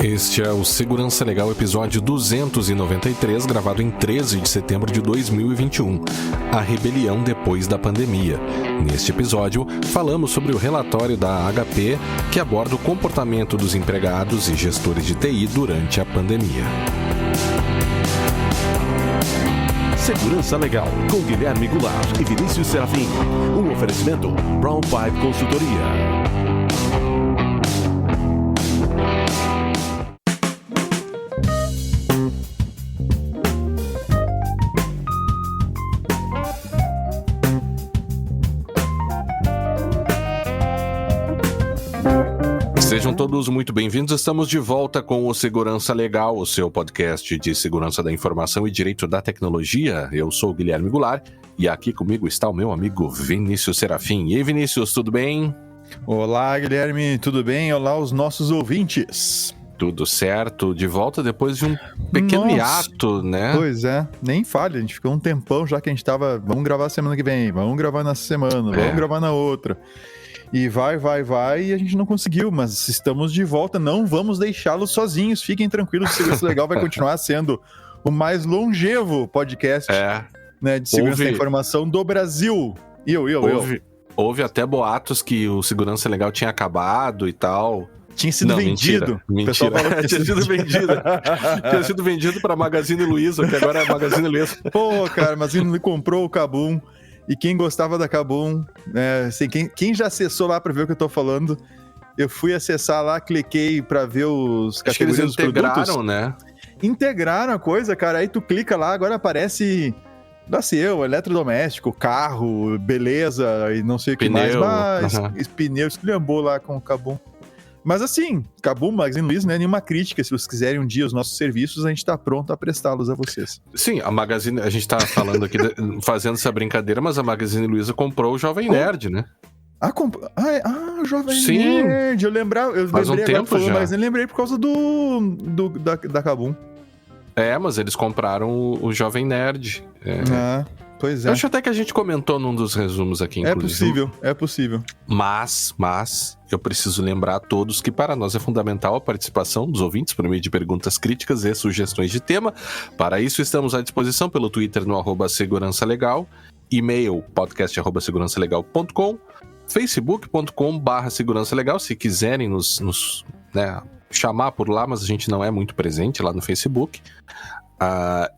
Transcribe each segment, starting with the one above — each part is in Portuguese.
Este é o Segurança Legal, episódio 293, gravado em 13 de setembro de 2021, a rebelião depois da pandemia. Neste episódio, falamos sobre o relatório da HP, que aborda o comportamento dos empregados e gestores de TI durante a pandemia. Segurança Legal, com Guilherme Goulart e Vinícius Serafim. Um oferecimento Brown Pipe Consultoria. Sejam todos muito bem-vindos, estamos de volta com o Segurança Legal, o seu podcast de segurança da informação e direito da tecnologia. Eu sou o Guilherme Goulart e aqui comigo está o meu amigo Vinícius Serafim. E aí, Vinícius, tudo bem? Olá, Guilherme, tudo bem? Olá, os nossos ouvintes. Tudo certo, de volta depois de um pequeno hiato, né? Pois é, nem falha, a gente ficou um tempão já que a gente tava, vamos gravar semana que vem, vamos gravar nessa semana, vamos gravar na outra. E vai, e a gente não conseguiu, mas estamos de volta, não vamos deixá-los sozinhos, fiquem tranquilos, o Segurança Legal vai continuar sendo o mais longevo podcast né, de segurança da informação do Brasil. Houve até boatos que o Segurança Legal tinha acabado e tal. Tinha sido vendido. Mentira. Tinha sido vendido. Tinha sido vendido para Magazine Luiza, que agora é Magazine Luiza. Pô, cara, Magazine comprou o Kabum. E quem gostava da Kabum, assim, quem já acessou lá para ver o que eu tô falando, eu fui acessar lá, cliquei para ver os categorias dos produtos. Integraram, né? Integraram a coisa, cara. Aí tu clica lá, agora aparece eletrodoméstico, carro, beleza e não sei o que mais. Mas pneu, esculhambou lá com o Kabum. Mas assim, Kabum, Magazine Luiza, não é nenhuma crítica. Se vocês quiserem um dia os nossos serviços, a gente tá pronto a prestá-los a vocês. Sim, a Magazine, a gente tá falando aqui, fazendo essa brincadeira, mas a Magazine Luiza comprou o Jovem Nerd, né? O Jovem Nerd, eu faz lembrei um tempo agora, já. Mas eu lembrei por causa da Kabum. Mas eles compraram o Jovem Nerd. Pois é. Eu acho até que a gente comentou num dos resumos aqui, inclusive. É possível. Mas eu preciso lembrar a todos que para nós é fundamental a participação dos ouvintes por meio de perguntas críticas e sugestões de tema. Para isso estamos à disposição pelo Twitter no @segurançalegal, e-mail podcast@segurançalegal.com, facebook.com/segurançalegal, se quiserem nos chamar por lá, mas a gente não é muito presente lá no Facebook.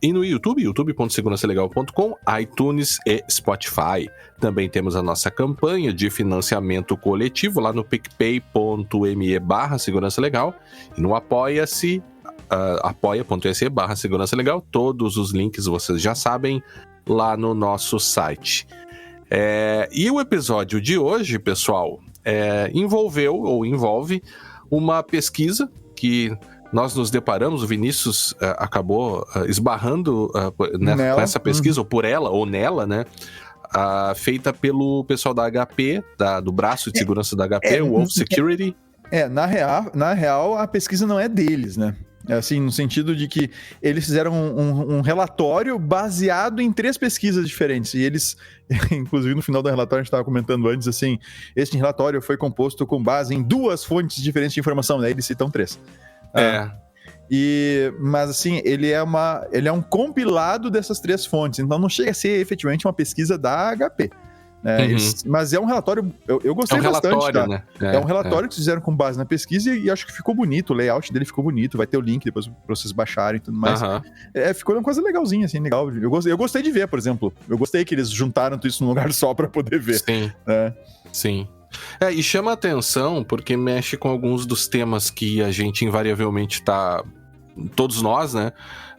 E no YouTube, youtube.segurançalegal.com, iTunes e Spotify. Também temos a nossa campanha de financiamento coletivo lá no picpay.me/segurançalegal e no apoia-se, apoia.se/segurançalegal. Todos os links vocês já sabem lá no nosso site. E o episódio de hoje, pessoal, envolve uma pesquisa que nós nos deparamos, o Vinícius acabou esbarrando com essa pesquisa, ou por ela, ou nela, né? Feita pelo pessoal da HP, do braço de segurança da HP, o Wolf Security. Na real, a pesquisa não é deles, né? Assim, no sentido de que eles fizeram um relatório baseado em 3 pesquisas diferentes. E eles, inclusive no final do relatório, a gente estava comentando antes, assim, este relatório foi composto com base em 2 fontes diferentes de informação, né? Eles citam 3. Mas assim, ele é um compilado dessas 3 fontes, então não chega a ser efetivamente uma pesquisa da HP. Mas é um relatório, eu gostei bastante, tá? Né? É um relatório que fizeram com base na pesquisa e acho que ficou bonito, o layout dele ficou bonito, vai ter o link depois pra vocês baixarem e tudo mais. Ficou uma coisa legalzinha, assim, legal. Eu gostei de ver, por exemplo. Eu gostei que eles juntaram tudo isso num lugar só pra poder ver. Sim. E chama a atenção porque mexe com alguns dos temas que a gente invariavelmente tá, todos nós, né,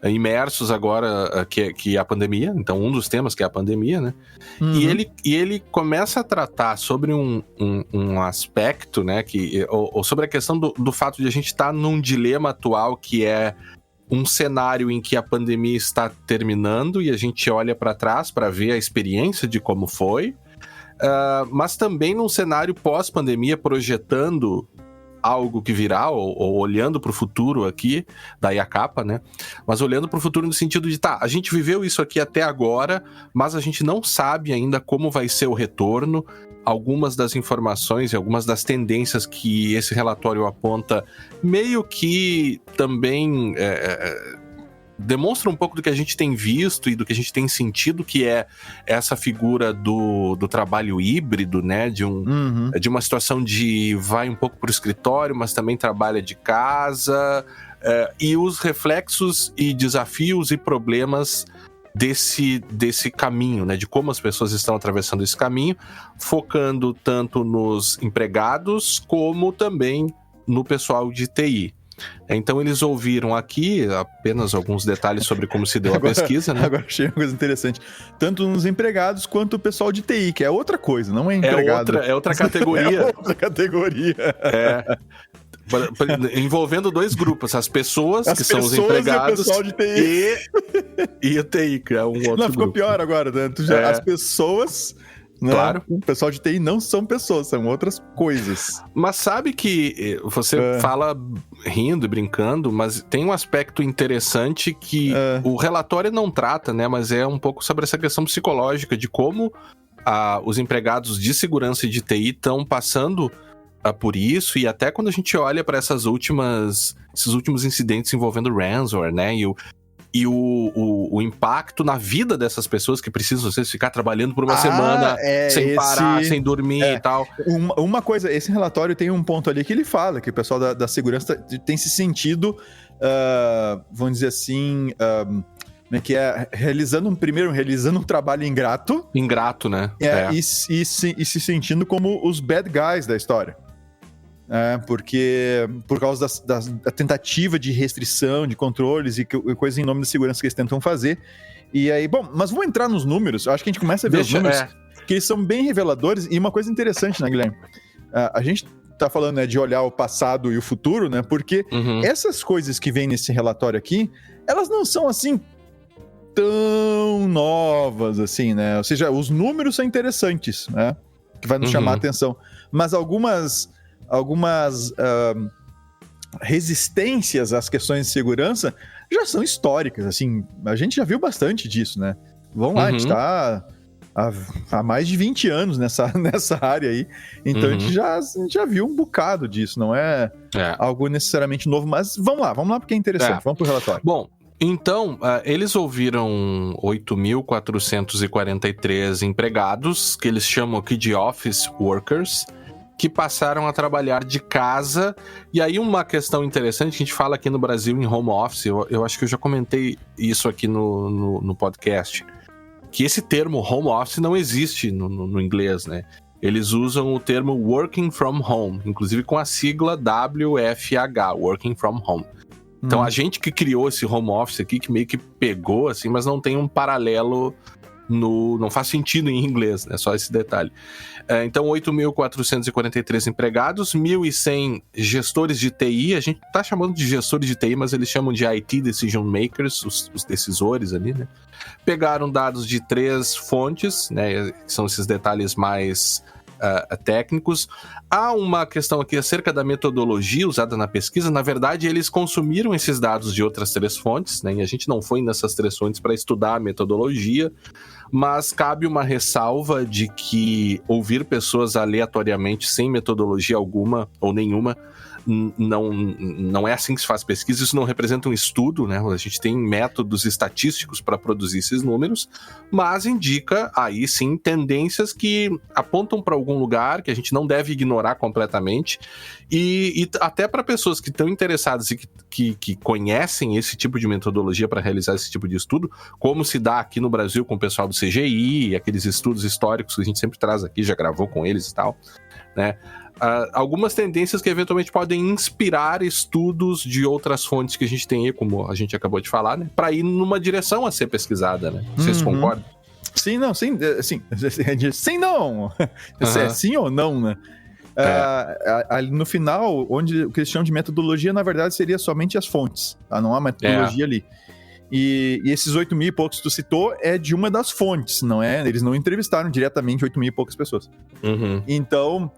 imersos agora, que é a pandemia. Então, um dos temas que é a pandemia, né? E ele começa a tratar sobre um aspecto, né, ou sobre a questão do fato de a gente estar num dilema atual que é um cenário em que a pandemia está terminando e a gente olha para trás para ver a experiência de como foi. Mas também num cenário pós-pandemia, projetando algo que virá, ou olhando para o futuro aqui, daí a capa, né? Mas olhando para o futuro no sentido de, a gente viveu isso aqui até agora, mas a gente não sabe ainda como vai ser o retorno, algumas das informações e algumas das tendências que esse relatório aponta meio que também demonstra um pouco do que a gente tem visto e do que a gente tem sentido, que é essa figura do trabalho híbrido, né? De uma situação de vai um pouco para o escritório, mas também trabalha de casa, e os reflexos e desafios e problemas desse caminho, né? De como as pessoas estão atravessando esse caminho, focando tanto nos empregados como também no pessoal de TI. Então eles ouviram aqui apenas alguns detalhes sobre como se deu a pesquisa, né? Agora achei uma coisa interessante. Tanto nos empregados quanto o pessoal de TI, que é outra coisa, não é empregado. É outra categoria. É outra categoria. Envolvendo dois grupos, as pessoas que são os empregados e o pessoal de TI. E o TI, que é um outro grupo. Não, ficou pior agora, né? As pessoas... Né? Claro. O pessoal de TI não são pessoas, são outras coisas. Mas sabe que você fala rindo e brincando, mas tem um aspecto interessante que o relatório não trata, né? Mas é um pouco sobre essa questão psicológica de como os empregados de segurança e de TI estão passando por isso, e até quando a gente olha para esses últimos incidentes envolvendo ransomware, né? E o impacto na vida dessas pessoas que precisam, às vezes, ficar trabalhando por uma semana sem parar, sem dormir e tal. Uma coisa, esse relatório tem um ponto ali que ele fala que o pessoal da segurança tem se sentido, vamos dizer assim, que é realizando um trabalho ingrato. Ingrato, né? E se sentindo como os bad guys da história. Porque por causa da tentativa de restrição, de controles e coisas em nome da segurança que eles tentam fazer. E aí, bom, mas vamos entrar nos números. Eu acho que a gente começa a ver os números, que eles são bem reveladores. E uma coisa interessante, né, Guilherme? A gente tá falando, né, de olhar o passado e o futuro, né? Porque essas coisas que vêm nesse relatório aqui, elas não são assim tão novas assim, né? Ou seja, os números são interessantes, né? Que vai nos chamar a atenção. Mas algumas resistências às questões de segurança já são históricas, assim, a gente já viu bastante disso, né? Vamos lá, a gente tá há mais de 20 anos nessa área aí, então a gente já viu um bocado disso, não é algo necessariamente novo, mas vamos lá porque é interessante, vamos pro relatório. Bom, então, eles ouviram 8.443 empregados, que eles chamam aqui de office workers, que passaram a trabalhar de casa. E aí uma questão interessante que a gente fala aqui no Brasil em home office, eu acho que eu já comentei isso aqui no podcast, que esse termo home office não existe no inglês, né? Eles usam o termo working from home, inclusive com a sigla WFH, working from home. Então a gente que criou esse home office aqui, que meio que pegou, assim, mas não tem um paralelo não faz sentido em inglês, né? Só esse detalhe. Então, 8.443 empregados, 1.100 gestores de TI. A gente tá chamando de gestores de TI, mas eles chamam de IT Decision Makers, os decisores ali, né? Pegaram dados de 3 fontes, né? Que são esses detalhes mais técnicos. Há uma questão aqui acerca da metodologia usada na pesquisa. Na verdade, eles consumiram esses dados de outras 3 fontes, né? E a gente não foi nessas 3 fontes para estudar a metodologia, mas cabe uma ressalva de que ouvir pessoas aleatoriamente, sem metodologia alguma ou nenhuma, não é assim que se faz pesquisa. Isso não representa um estudo, né? A gente tem métodos estatísticos para produzir esses números, mas indica aí sim tendências que apontam para algum lugar que a gente não deve ignorar completamente, e até para pessoas que estão interessadas e que conhecem esse tipo de metodologia para realizar esse tipo de estudo, como se dá aqui no Brasil com o pessoal do CGI, aqueles estudos históricos que a gente sempre traz aqui, já gravou com eles e tal, né? Algumas tendências que eventualmente podem inspirar estudos de outras fontes que a gente tem aí, como a gente acabou de falar, né? Para ir numa direção a ser pesquisada, né? Vocês concordam? Sim, não, sim, sim, não. É sim ou não, né? Ali no final, onde o que eles chamam de metodologia, na verdade, seria somente as fontes, tá? Não há metodologia ali. E esses 8 mil e poucos que tu citou é de uma das fontes, não é? Eles não entrevistaram diretamente 8 mil e poucas pessoas. Então,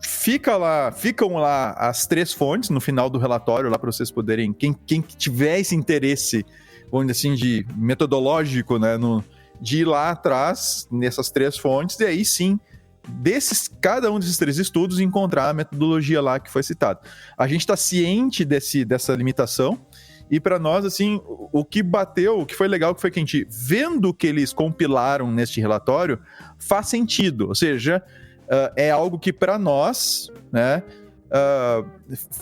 ficam lá as 3 fontes no final do relatório, lá para vocês poderem, quem tiver esse interesse, vamos dizer assim, de metodológico, né, de ir lá atrás, nessas 3 fontes, e aí sim cada um desses 3 estudos encontrar a metodologia lá que foi citada. A gente está ciente dessa limitação, e para nós, assim, o que bateu, o que foi legal, que foi que a gente, vendo o que eles compilaram neste relatório, faz sentido, ou seja, é algo que para nós, né,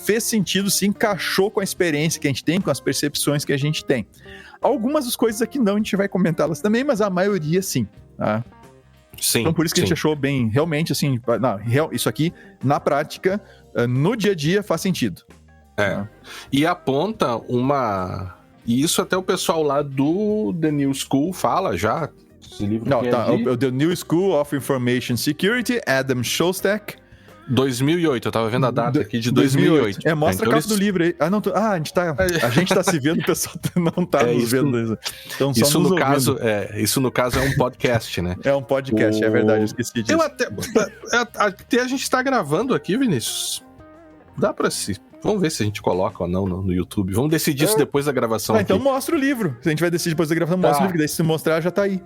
fez sentido, se encaixou com a experiência que a gente tem, com as percepções que a gente tem. Algumas das coisas aqui não, a gente vai comentá-las também, mas a maioria sim, tá? Sim. Então por isso que a gente achou bem, realmente assim, isso aqui, na prática, no dia a dia, faz sentido. E aponta uma... E isso até o pessoal lá do The New School fala já. Esse livro o The New School of Information Security, Adam Shostak. 2008, eu tava vendo a data aqui de 2008. Mostra a capa do livro aí. A gente tá se vendo, o pessoal não tá nos vendo. Então, só isso, isso no caso é um podcast, né? É um podcast, é verdade, eu esqueci disso. Até a gente tá gravando aqui, Vinícius. Dá pra Vamos ver se a gente coloca ou não no YouTube. Vamos decidir isso depois da gravação aqui. Então mostra o livro. Se a gente vai decidir depois da gravação, mostra o livro. Daí se mostrar, já tá aí.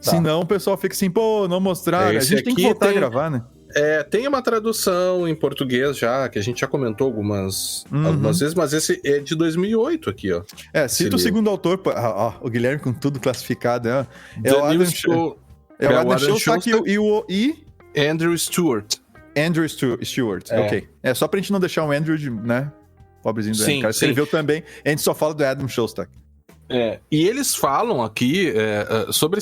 Senão o pessoal fica assim, não mostrar. A gente tem que voltar a gravar, né? Tem uma tradução em português já, que a gente já comentou algumas vezes, mas esse é de 2008 aqui, ó. Cita o segundo autor, o Guilherme com tudo classificado, é o Adam Shostak. É o Adam Shostak e Andrew Stewart. Andrew Stewart, ok. Só pra gente não deixar o Andrew, né? Pobrezinho do cara. Escreveu também, a gente só fala do Adam Shostak. E eles falam aqui sobre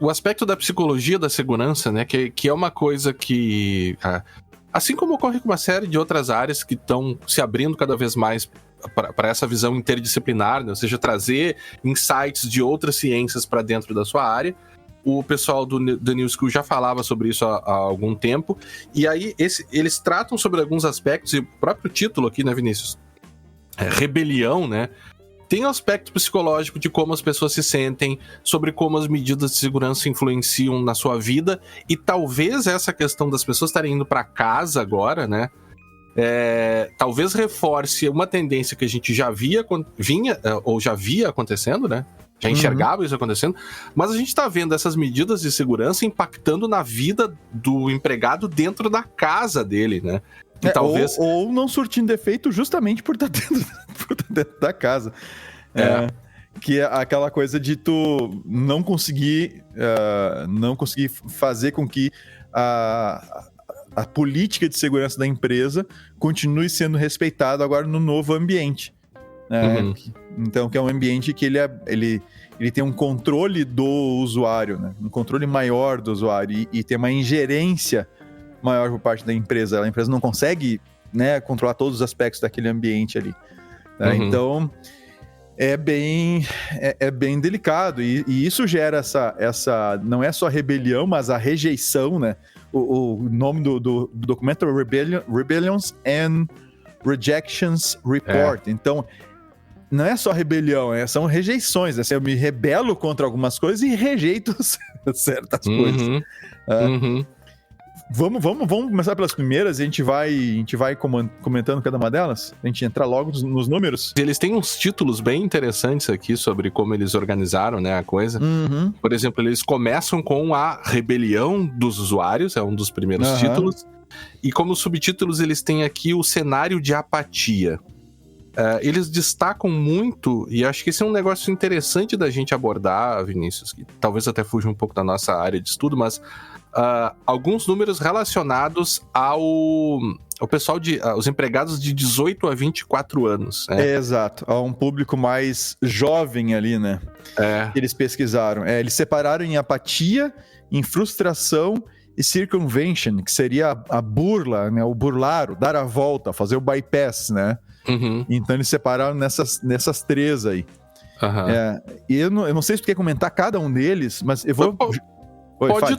o aspecto da psicologia da segurança, né? Que é uma coisa que, assim como ocorre com uma série de outras áreas que estão se abrindo cada vez mais para essa visão interdisciplinar, né? Ou seja, trazer insights de outras ciências para dentro da sua área. O pessoal do The New School já falava sobre isso há algum tempo. E aí, eles tratam sobre alguns aspectos, e o próprio título aqui, né, Vinícius? Rebelião, né? Tem um aspecto psicológico de como as pessoas se sentem, sobre como as medidas de segurança influenciam na sua vida, e talvez essa questão das pessoas estarem indo para casa agora, né? Talvez reforce uma tendência que a gente já via acontecendo, né? Já enxergava isso acontecendo, mas a gente tá vendo essas medidas de segurança impactando na vida do empregado dentro da casa dele, né? E talvez... ou não surtindo efeito justamente por estar dentro da casa. Que é aquela coisa de tu não conseguir fazer com que a política de segurança da empresa continue sendo respeitada agora no novo ambiente. Então, que é um ambiente que ele tem um controle do usuário, né? Um controle maior do usuário e tem uma ingerência maior por parte da empresa. A empresa não consegue, né, controlar todos os aspectos daquele ambiente ali. Né? Então, é bem delicado e isso gera essa não é só rebelião, mas a rejeição, né? O nome do documento é Rebellions and Rejections Report. Então, não é só rebelião, são rejeições. Assim, eu me rebelo contra algumas coisas e rejeito certas coisas. Vamos começar pelas primeiras e a gente vai comentando cada uma delas? A gente entrar logo nos números? Eles têm uns títulos bem interessantes aqui sobre como eles organizaram, né, a coisa. Por exemplo, eles começam com a rebelião dos usuários, é um dos primeiros títulos. E como subtítulos eles têm aqui o cenário de apatia. Eles destacam muito, e acho que esse é um negócio interessante da gente abordar, Vinícius, que talvez até fuja um pouco da nossa área de estudo, mas alguns números relacionados ao pessoal os empregados de 18 a 24 anos. Né? Exato, a um público mais jovem ali, né? Eles pesquisaram. Eles separaram em apatia, em frustração e circumvention, que seria a burla, né? O burlar, o dar a volta, fazer o bypass, né? Então eles separaram nessas 3 aí. E eu não sei se tu quer comentar cada um deles, mas eu vou... Pode ir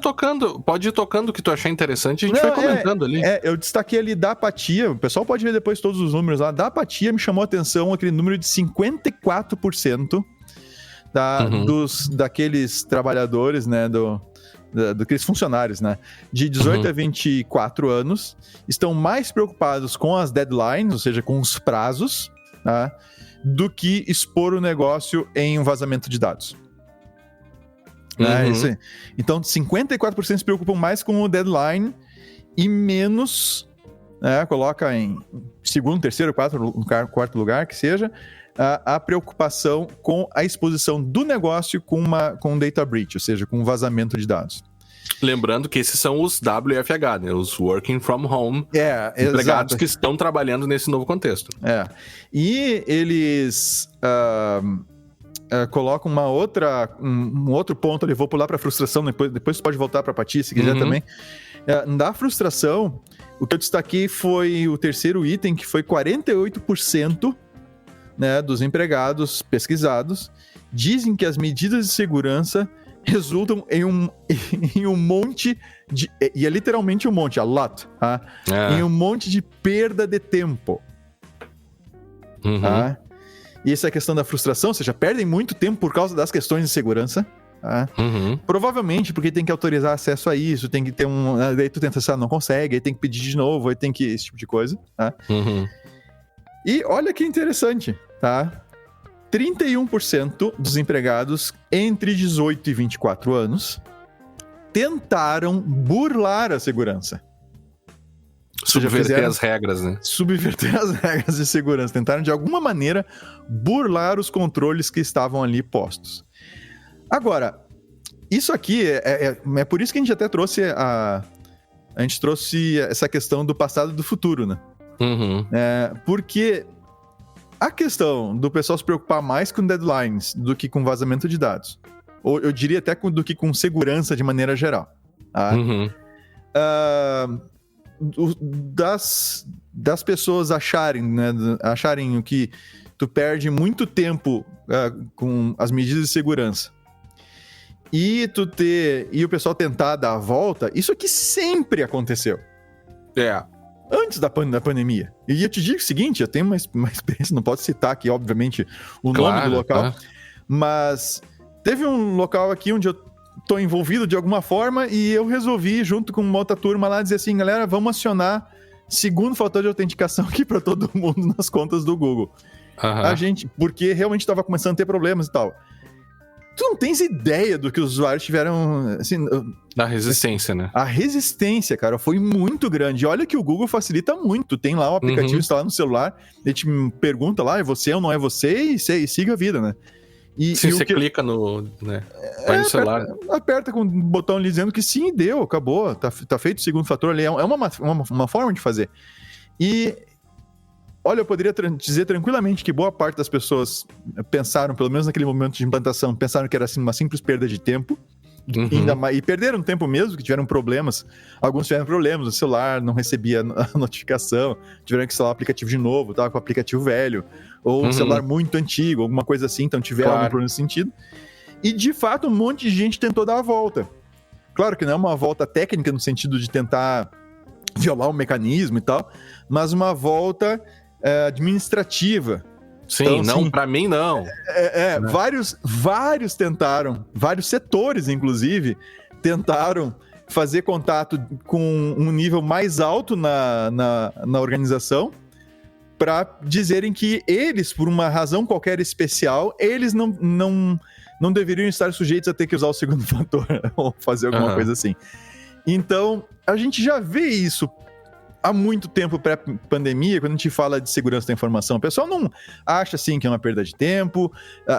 tocando o que tu achar interessante, a gente vai comentando ali. Eu destaquei ali da apatia, o pessoal pode ver depois todos os números lá. Da apatia me chamou a atenção aquele número de 54% daqueles trabalhadores, né, daqueles funcionários, né, de 18 a 24 anos, estão mais preocupados com as deadlines, ou seja, com os prazos, tá, do que expor o negócio em um vazamento de dados. Né? Isso aí. Então, 54% se preocupam mais com o deadline e menos, coloca em segundo, terceiro, quarto lugar, que seja, a preocupação com a exposição do negócio com um data breach, ou seja, com um vazamento de dados. Lembrando que esses são os WFH, né? Os Working From Home, empregados que estão trabalhando nesse novo contexto. E eles colocam um outro ponto ali, vou pular para a frustração, depois você pode voltar para a Pati se quiser também. Da frustração, o que eu destaquei foi o terceiro item, que foi 48%, né, dos empregados pesquisados dizem que as medidas de segurança resultam em um monte de... E é literalmente um monte, a lot, tá? Em um monte de perda de tempo. Tá? E essa é a questão da frustração, ou seja, perdem muito tempo por causa das questões de segurança. Tá? Provavelmente porque tem que autorizar acesso a isso, tem que ter daí tu tenta acessar, não consegue, aí tem que pedir de novo, aí tem que... esse tipo de coisa. Tá? E olha que interessante, tá? 31% dos empregados entre 18 e 24 anos tentaram burlar a segurança. Subverter as regras, né? Subverter as regras de segurança. Tentaram, de alguma maneira, burlar os controles que estavam ali postos. Agora, isso aqui é por isso que a gente até trouxe a gente trouxe essa questão do passado e do futuro, né? Porque a questão do pessoal se preocupar mais com deadlines do que com vazamento de dados, ou eu diria até do que com segurança de maneira geral, tá? Das pessoas acharem que tu perde muito tempo com as medidas de segurança e o pessoal tentar dar a volta, isso aqui sempre aconteceu. Antes da pandemia. E eu te digo o seguinte, eu tenho uma experiência, não posso citar aqui, obviamente, o nome do local, mas teve um local aqui onde eu tô envolvido de alguma forma e eu resolvi, junto com uma outra turma lá, dizer assim, galera, vamos acionar segundo fator de autenticação aqui para todo mundo nas contas do Google. Porque realmente estava começando a ter problemas e tal. Tu não tens ideia do que os usuários tiveram, assim... Da resistência, né? A resistência, cara, foi muito grande. Olha que o Google facilita muito. Tem lá um aplicativo instalado no celular, ele te pergunta lá, é você ou não é você, e siga a vida, né? Sim, você clica no... né? Vai no celular. Aperta com o botão ali dizendo que sim, deu, acabou. Tá feito o segundo fator ali. É uma forma de fazer. E... olha, eu poderia dizer tranquilamente que boa parte das pessoas pensaram, pelo menos naquele momento de implantação, pensaram que era assim, uma simples perda de tempo. E perderam tempo mesmo, que tiveram problemas. Alguns tiveram problemas, o celular não recebia a notificação, tiveram que instalar o aplicativo de novo, tava com o aplicativo velho, ou um celular muito antigo, alguma coisa assim, então tiveram algum problema nesse sentido. E, de fato, um monte de gente tentou dar a volta. Claro que não é uma volta técnica no sentido de tentar violar o mecanismo e tal, mas uma volta... administrativa. Sim, então, não, assim, pra mim não. Vários tentaram, vários setores, inclusive, tentaram fazer contato com um nível mais alto na organização para dizerem que eles, por uma razão qualquer especial, eles não deveriam estar sujeitos a ter que usar o segundo fator ou fazer alguma coisa assim. Então, a gente já vê isso há muito tempo pré-pandemia, quando a gente fala de segurança da informação, o pessoal não acha assim que é uma perda de tempo,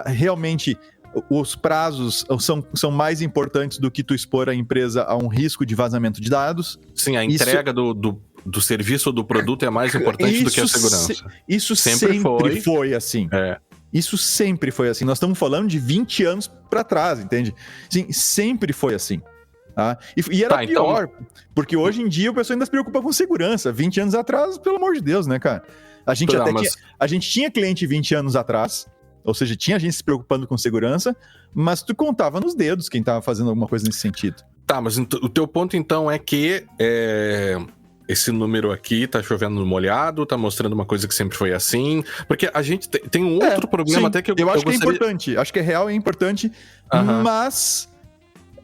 realmente os prazos são mais importantes do que tu expor a empresa a um risco de vazamento de dados. Sim, a entrega do serviço ou do produto é mais importante do que a segurança. Isso sempre foi assim. Isso sempre foi assim. Nós estamos falando de 20 anos para trás, entende? Sim, sempre foi assim. E era pior, então... porque hoje em dia o pessoal ainda se preocupa com segurança. 20 anos atrás, pelo amor de Deus, né, cara? A gente tinha cliente 20 anos atrás, ou seja, tinha gente se preocupando com segurança, mas tu contava nos dedos quem tava fazendo alguma coisa nesse sentido. Tá, mas o teu ponto então é que esse número aqui tá chovendo no molhado, tá mostrando uma coisa que sempre foi assim, porque a gente tem um outro problema, sim, até que eu acho que é importante, acho que é real, é importante, mas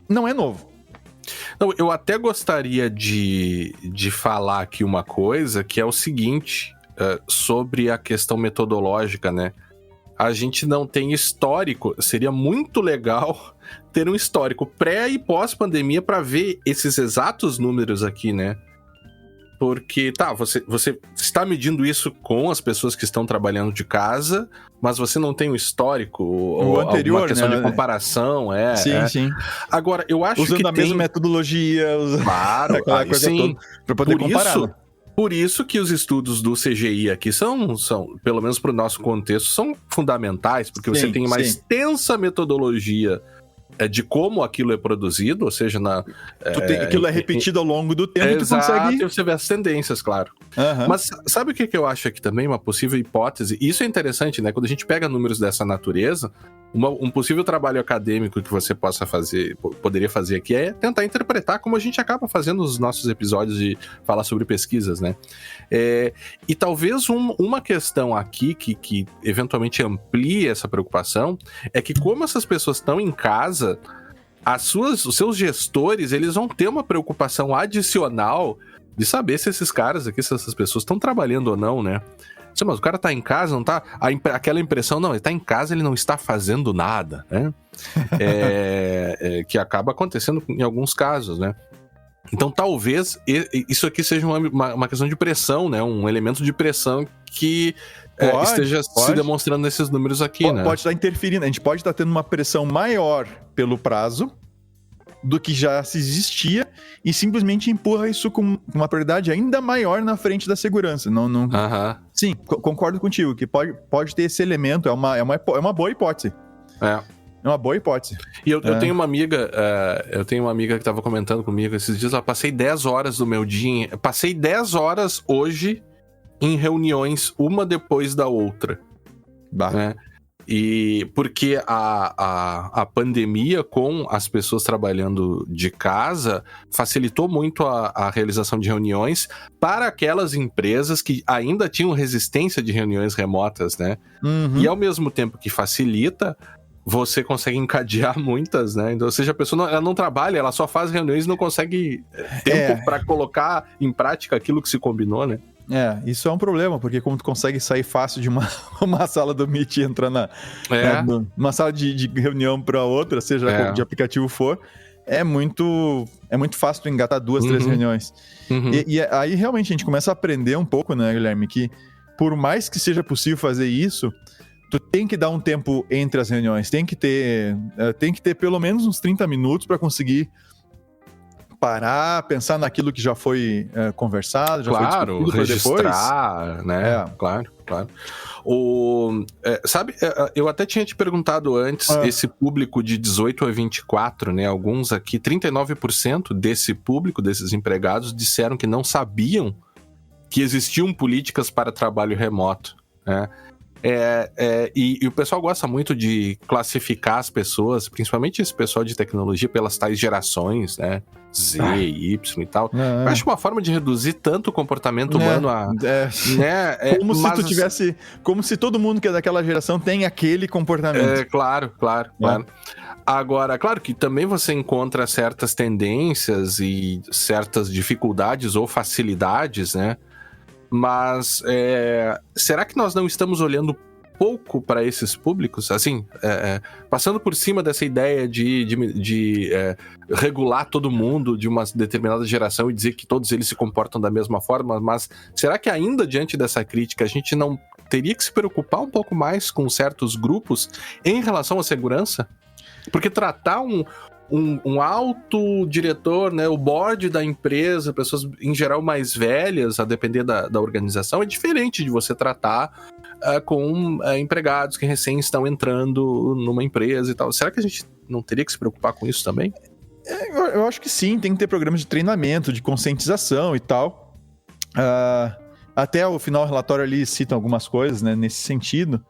não é novo. Não, eu até gostaria de falar aqui uma coisa, que é o seguinte, sobre a questão metodológica, né? a gente não tem histórico. Seria muito legal ter um histórico pré e pós-pandemia para ver esses exatos números aqui, né? Porque, você está medindo isso com as pessoas que estão trabalhando de casa, mas você não tem um histórico ou anterior, uma questão né? de comparação, Sim. Agora, eu acho usando que a mesma metodologia, claro, aquela coisa toda, para poder comparar. Por isso que os estudos do CGI aqui são pelo menos para o nosso contexto, são fundamentais, porque você tem uma extensa metodologia de como aquilo é produzido, ou seja, aquilo é repetido ao longo do tempo, exato, tu consegue... e você vê as tendências, claro. Mas sabe o que eu acho aqui também? Uma possível hipótese, e isso é interessante, né? Quando a gente pega números dessa natureza, um possível trabalho acadêmico que você poderia fazer aqui é tentar interpretar como a gente acaba fazendo nos nossos episódios de falar sobre pesquisas, né? E talvez uma questão aqui que eventualmente amplie essa preocupação é que como essas pessoas estão em casa, os seus gestores, eles vão ter uma preocupação adicional de saber se esses caras aqui, se essas pessoas estão trabalhando ou não, né? Mas o cara tá em casa, não tá... Aquela impressão, não, ele tá em casa, ele não está fazendo nada, né? Que acaba acontecendo em alguns casos, né? Então talvez isso aqui seja uma questão de pressão, né? Um elemento de pressão que esteja se demonstrando nesses números aqui, né? Pode estar interferindo, a gente pode estar tendo uma pressão maior pelo prazo do que já se existia e simplesmente empurra isso com uma prioridade ainda maior na frente da segurança. Não... Sim, concordo contigo, que pode ter esse elemento, é uma boa hipótese. É uma boa hipótese. E eu tenho uma amiga, que estava comentando comigo esses dias, ela passei 10 horas do meu dia, passei 10 horas hoje em reuniões, uma depois da outra. Né? E porque a pandemia, com as pessoas trabalhando de casa, facilitou muito a realização de reuniões para aquelas empresas que ainda tinham resistência de reuniões remotas, né? E ao mesmo tempo que facilita, você consegue encadear muitas, né? Então, ou seja, a pessoa ela não trabalha, ela só faz reuniões e não consegue tempo para colocar em prática aquilo que se combinou, né? Isso é um problema, porque como tu consegue sair fácil de uma sala do Meet e entrar numa sala de reunião para outra, seja de aplicativo for, é muito fácil tu engatar 2, 3 reuniões. E aí realmente a gente começa a aprender um pouco, né, Guilherme, que por mais que seja possível fazer isso, tu tem que dar um tempo entre as reuniões, tem que ter pelo menos uns 30 minutos para conseguir parar, pensar naquilo que já foi conversado, já foi discutido registrar, depois. Né? Claro. Sabe, eu até tinha te perguntado antes, esse público de 18 a 24, né? Alguns aqui, 39% desse público, desses empregados, disseram que não sabiam que existiam políticas para trabalho remoto, né? E o pessoal gosta muito de classificar as pessoas, principalmente esse pessoal de tecnologia, pelas tais gerações, né? Z, Y e tal. Eu acho uma forma de reduzir tanto o comportamento humano como se todo mundo que é daquela geração tem aquele comportamento. Claro. Agora, claro que também você encontra certas tendências e certas dificuldades ou facilidades, né? Mas será que nós não estamos olhando pouco para esses públicos? Assim, passando por cima dessa ideia de regular todo mundo de uma determinada geração e dizer que todos eles se comportam da mesma forma, mas será que ainda diante dessa crítica a gente não teria que se preocupar um pouco mais com certos grupos em relação à segurança? Porque tratar um alto diretor, né, o board da empresa, pessoas em geral mais velhas, a depender da organização, é diferente de você tratar com empregados que recém estão entrando numa empresa e tal. Será que a gente não teria que se preocupar com isso também? Eu acho que sim, tem que ter programas de treinamento, de conscientização e tal. Até o final do relatório ali citam algumas coisas, né, nesse sentido.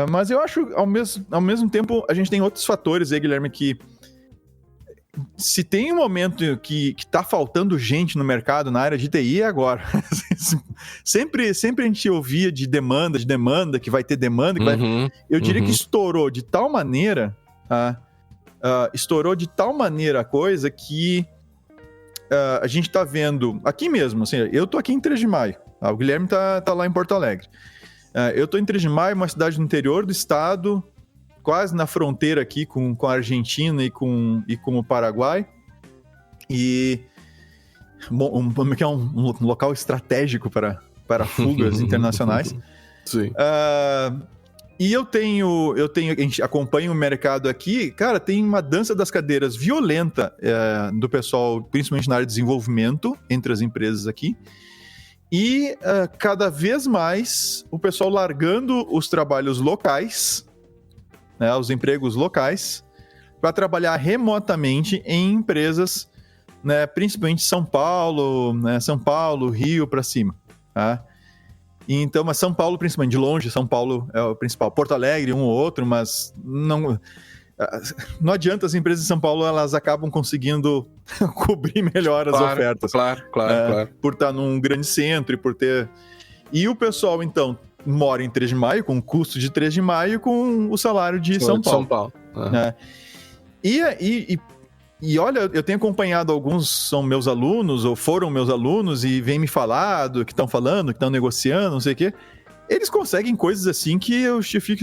Mas eu acho, ao mesmo tempo, a gente tem outros fatores aí, Guilherme, que se tem um momento que tá faltando gente no mercado, na área de TI, é agora. sempre a gente ouvia de demanda, que vai ter demanda, eu diria que estourou de tal maneira, a coisa que a gente tá vendo, aqui mesmo, assim, eu tô aqui em 3 de maio, o Guilherme tá lá em Porto Alegre. Eu tô em 3 de Maio, uma cidade no interior do estado, quase na fronteira aqui com a Argentina e com o Paraguai. E que é um local estratégico para fugas internacionais. Sim. E a gente acompanha o mercado aqui, cara, tem uma dança das cadeiras violenta do pessoal, principalmente na área de desenvolvimento, entre as empresas aqui. E cada vez mais o pessoal largando os trabalhos locais, né, os empregos locais, para trabalhar remotamente em empresas, né, principalmente São Paulo, né, São Paulo, Rio para cima, tá? Então, mas São Paulo, principalmente de longe, São Paulo é o principal. Porto Alegre, um ou outro, mas não adianta, as empresas de São Paulo, elas acabam conseguindo cobrir melhor as ofertas. Claro. Por estar num grande centro e por ter... E o pessoal, então, mora em 3 de Maio, com o custo de 3 de Maio, com o salário de São Paulo. São Paulo. Né? E olha, eu tenho acompanhado, alguns são meus alunos, ou foram meus alunos, e vêm me falar do que estão falando, que estão negociando, não sei o quê. Eles conseguem coisas assim que eu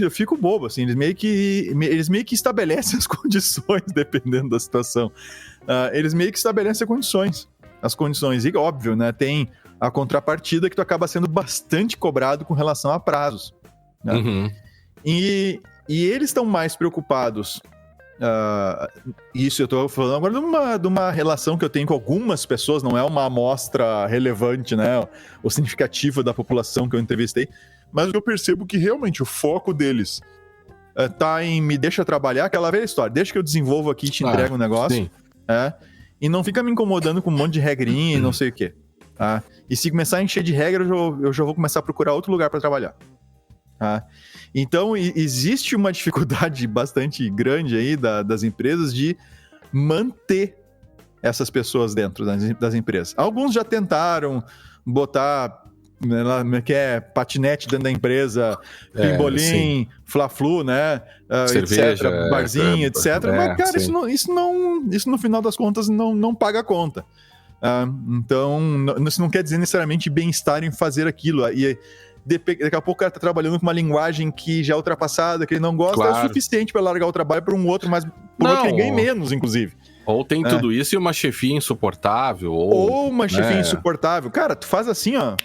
fico bobo, assim, eles meio que estabelecem as condições, dependendo da situação. Eles meio que estabelecem as condições, e óbvio, né, tem a contrapartida que tu acaba sendo bastante cobrado com relação a prazos. Né? Uhum. E eles estão mais preocupados... isso eu tô falando agora de uma relação que eu tenho com algumas pessoas, não é uma amostra relevante, né, ou significativa da população que eu entrevistei, mas eu percebo que realmente o foco deles tá em me deixa trabalhar, aquela velha história, deixa que eu desenvolvo aqui e te entrego um negócio, e não fica me incomodando com um monte de regrinha e não sei o quê. E se começar a encher de regra, eu já vou começar a procurar outro lugar para trabalhar. Então, existe uma dificuldade bastante grande aí das empresas de manter essas pessoas dentro das empresas. Alguns já tentaram botar patinete dentro da empresa, pimbolim, fla-flu, né? Cerveja, etc, barzinho, etc. Mas, cara, isso no final das contas não paga a conta. Então, isso não quer dizer necessariamente bem-estar em fazer aquilo. E daqui a pouco o cara tá trabalhando com uma linguagem que já é ultrapassada, que ele não gosta, é o suficiente para largar o trabalho para um outro, mas por outro que ele ganhe menos, inclusive. Ou tem tudo isso e uma chefia insuportável. Ou uma chefia insuportável. Cara, tu faz assim, ó,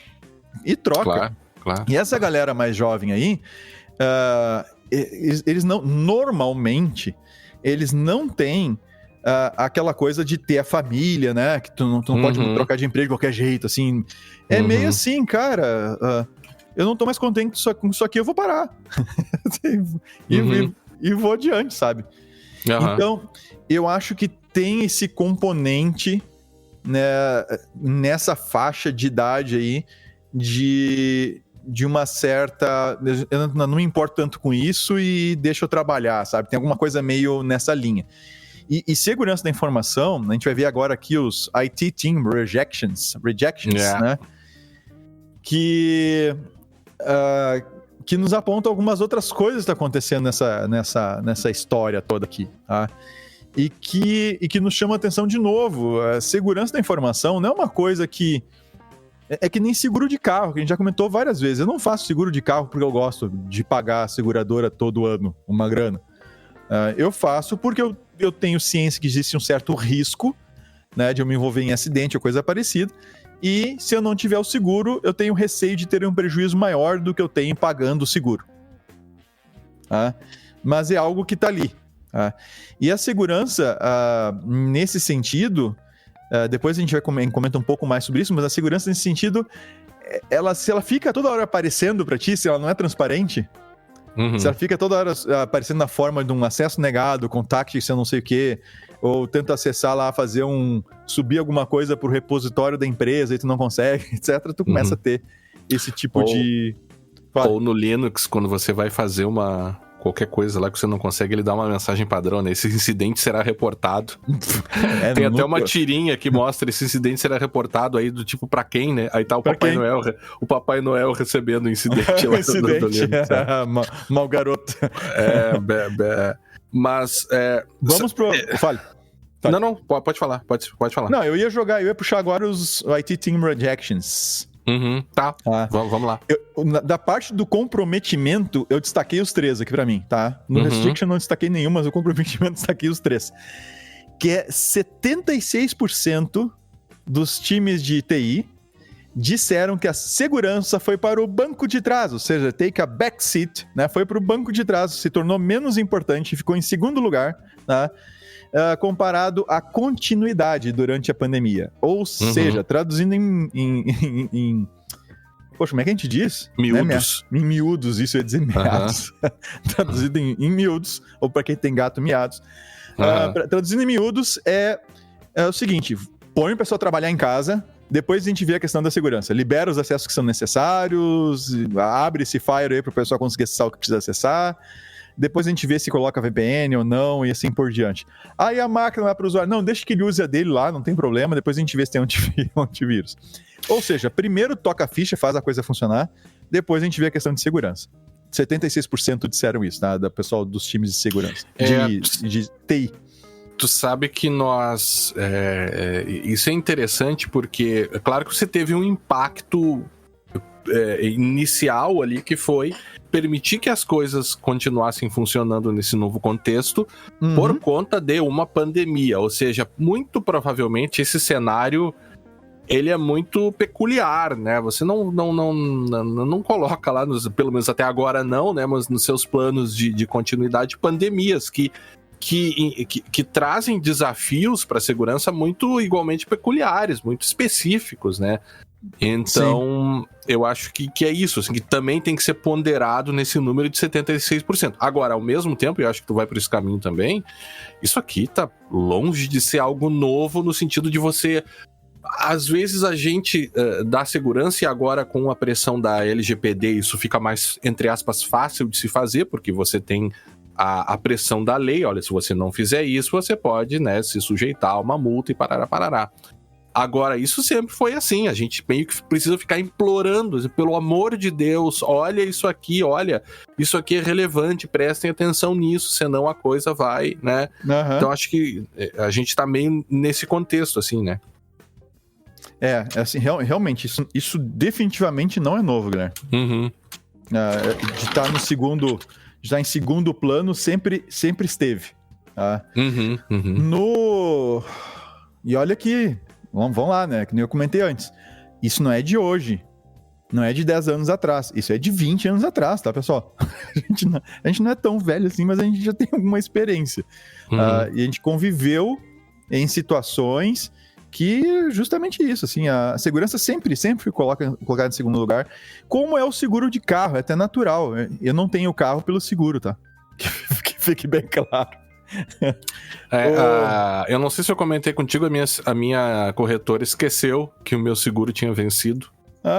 e troca. Claro. E essa galera mais jovem aí, eles não, normalmente, eles não têm aquela coisa de ter a família, né? Que tu não pode trocar de emprego de qualquer jeito, assim. É meio assim, cara... eu não tô mais contente com isso aqui, eu vou parar. e vou adiante, sabe? Então, eu acho que tem esse componente, né, nessa faixa de idade aí, de uma certa... Eu não me importo tanto com isso e deixa eu trabalhar, sabe? Tem alguma coisa meio nessa linha. E segurança da informação, a gente vai ver agora aqui os IT Team Rejections, né? Que nos aponta algumas outras coisas que estão acontecendo nessa história toda aqui, tá? E que nos chama a atenção de novo. A segurança da informação não é uma coisa que... É que nem seguro de carro, que a gente já comentou várias vezes. Eu não faço seguro de carro porque eu gosto de pagar a seguradora todo ano uma grana. Eu faço porque eu tenho ciência que existe um certo risco, né, de eu me envolver em acidente ou coisa parecida. E se eu não tiver o seguro, eu tenho receio de ter um prejuízo maior do que eu tenho pagando o seguro. Mas é algo que está ali. E a segurança, nesse sentido, depois a gente vai comentar um pouco mais sobre isso, mas a segurança nesse sentido, se ela fica toda hora aparecendo para ti, se ela não é transparente, se ela fica toda hora aparecendo na forma de um acesso negado, contact, se eu não sei o quê, ou tenta acessar lá, subir alguma coisa pro repositório da empresa e tu não consegue, etc., tu começa a ter esse tipo de... Ou no Linux, quando você vai fazer qualquer coisa lá que você não consegue, ele dá uma mensagem padrão, né? Esse incidente será reportado. Tem até uma tirinha que mostra esse incidente será reportado aí do tipo pra quem, né? Aí tá o Papai Noel recebendo o incidente lá do Linux. Mal garoto. Mas... Vamos pro... Fale. Não, pode falar. Pode falar. Não, eu ia puxar agora os IT Team Rejections. Tá, vamos lá. Da parte do comprometimento, eu destaquei os 3 aqui pra mim, tá? No restriction eu não destaquei nenhum, mas o comprometimento eu destaquei os 3. Que é 76% dos times de TI disseram que a segurança foi para o banco de trás, ou seja, take a back seat, né? Foi para o banco de trás, se tornou menos importante, ficou em segundo lugar, tá? Comparado à continuidade durante a pandemia. Ou seja, traduzindo em poxa, como é que a gente diz? Miúdos. Né? Em miúdos, isso eu ia dizer miados. Traduzido em miúdos, ou para quem tem gato, miados. Traduzindo em miúdos, é o seguinte: põe o pessoal trabalhar em casa, depois a gente vê a questão da segurança. Libera os acessos que são necessários, abre esse Fire aí para o pessoal conseguir acessar o que precisa acessar. Depois a gente vê se coloca VPN ou não e assim por diante. Aí a máquina vai para o usuário. Não, deixa que ele use a dele lá, não tem problema. Depois a gente vê se tem um antivírus. Ou seja, primeiro toca a ficha, faz a coisa funcionar. Depois a gente vê a questão de segurança. 76% disseram isso, tá? Da pessoal dos times de segurança. De TI. Tu sabe que nós... isso é interessante porque... É claro que você teve um impacto inicial ali, que foi permitir que as coisas continuassem funcionando nesse novo contexto por conta de uma pandemia. Ou seja, muito provavelmente esse cenário ele é muito peculiar, né? Você não coloca lá, pelo menos até agora não, né? Mas nos seus planos de continuidade, pandemias que trazem desafios para a segurança muito igualmente peculiares, muito específicos, né? Então, eu acho que é isso, assim, que também tem que ser ponderado nesse número de 76%. Agora, ao mesmo tempo, eu acho que tu vai por esse caminho também, isso aqui tá longe de ser algo novo no sentido de você... Às vezes a gente dá segurança e agora com a pressão da LGPD isso fica mais, entre aspas, fácil de se fazer, porque você tem a pressão da lei. Olha, se você não fizer isso, você pode, né, se sujeitar a uma multa e parará. Agora, isso sempre foi assim, a gente meio que precisa ficar implorando, pelo amor de Deus, olha, isso aqui é relevante, prestem atenção nisso, senão a coisa vai, né? Então acho que a gente tá meio nesse contexto, assim, né? Assim, realmente, isso definitivamente não é novo, Guilherme. De estar em segundo plano sempre esteve. Tá? E olha que, vamos lá, né? Que nem eu comentei antes. Isso não é de hoje. Não é de 10 anos atrás. Isso é de 20 anos atrás, tá, pessoal? A gente não é tão velho assim, mas a gente já tem alguma experiência. E a gente conviveu em situações que justamente isso, assim, a segurança sempre colocada em segundo lugar, como é o seguro de carro, é até natural. Eu não tenho carro pelo seguro, tá? Que fique bem claro. Eu não sei se eu comentei contigo, a minha corretora esqueceu que o meu seguro tinha vencido.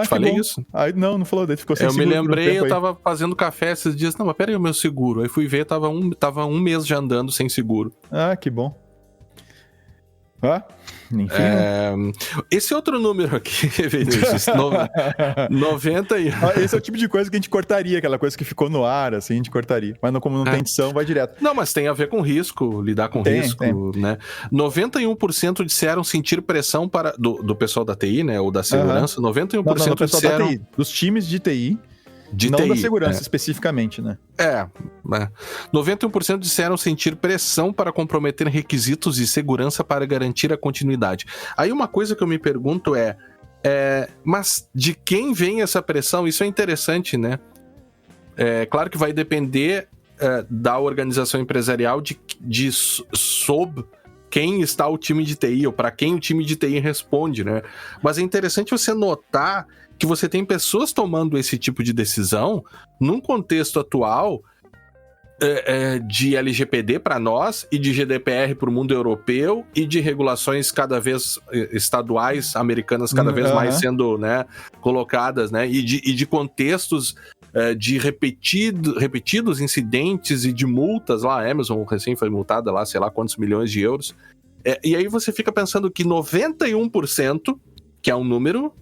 Falei isso? Não falou, daí ficou sem seguro. Eu me lembrei, eu aí. Tava fazendo café esses dias, não, mas peraí, o meu seguro. Aí fui ver, tava um mês já andando sem seguro. Que bom. Enfim. Esse outro número aqui, Vinícius, 90 e... Esse é o tipo de coisa que a gente cortaria, aquela coisa que ficou no ar, assim, a gente cortaria. Mas como não tem edição, vai direto. Não, mas tem a ver com risco, lidar com risco, né? 91% disseram sentir pressão do pessoal da TI, né, ou da segurança, 91% não, pessoal disseram... da TI, dos times de TI, não TI, da segurança especificamente, né? 91% disseram sentir pressão para comprometer requisitos de segurança para garantir a continuidade. Aí uma coisa que eu me pergunto mas de quem vem essa pressão? Isso é interessante, né? Claro que vai depender da organização empresarial sob quem está o time de TI, ou para quem o time de TI responde, né? Mas é interessante você notar que você tem pessoas tomando esse tipo de decisão num contexto atual de LGPD para nós e de GDPR para o mundo europeu e de regulações cada vez estaduais americanas cada vez mais sendo, né, colocadas, né, e de contextos de repetidos incidentes e de multas lá. A Amazon recém foi multada lá, sei lá quantos milhões de euros. E aí você fica pensando que 91%, que é um número...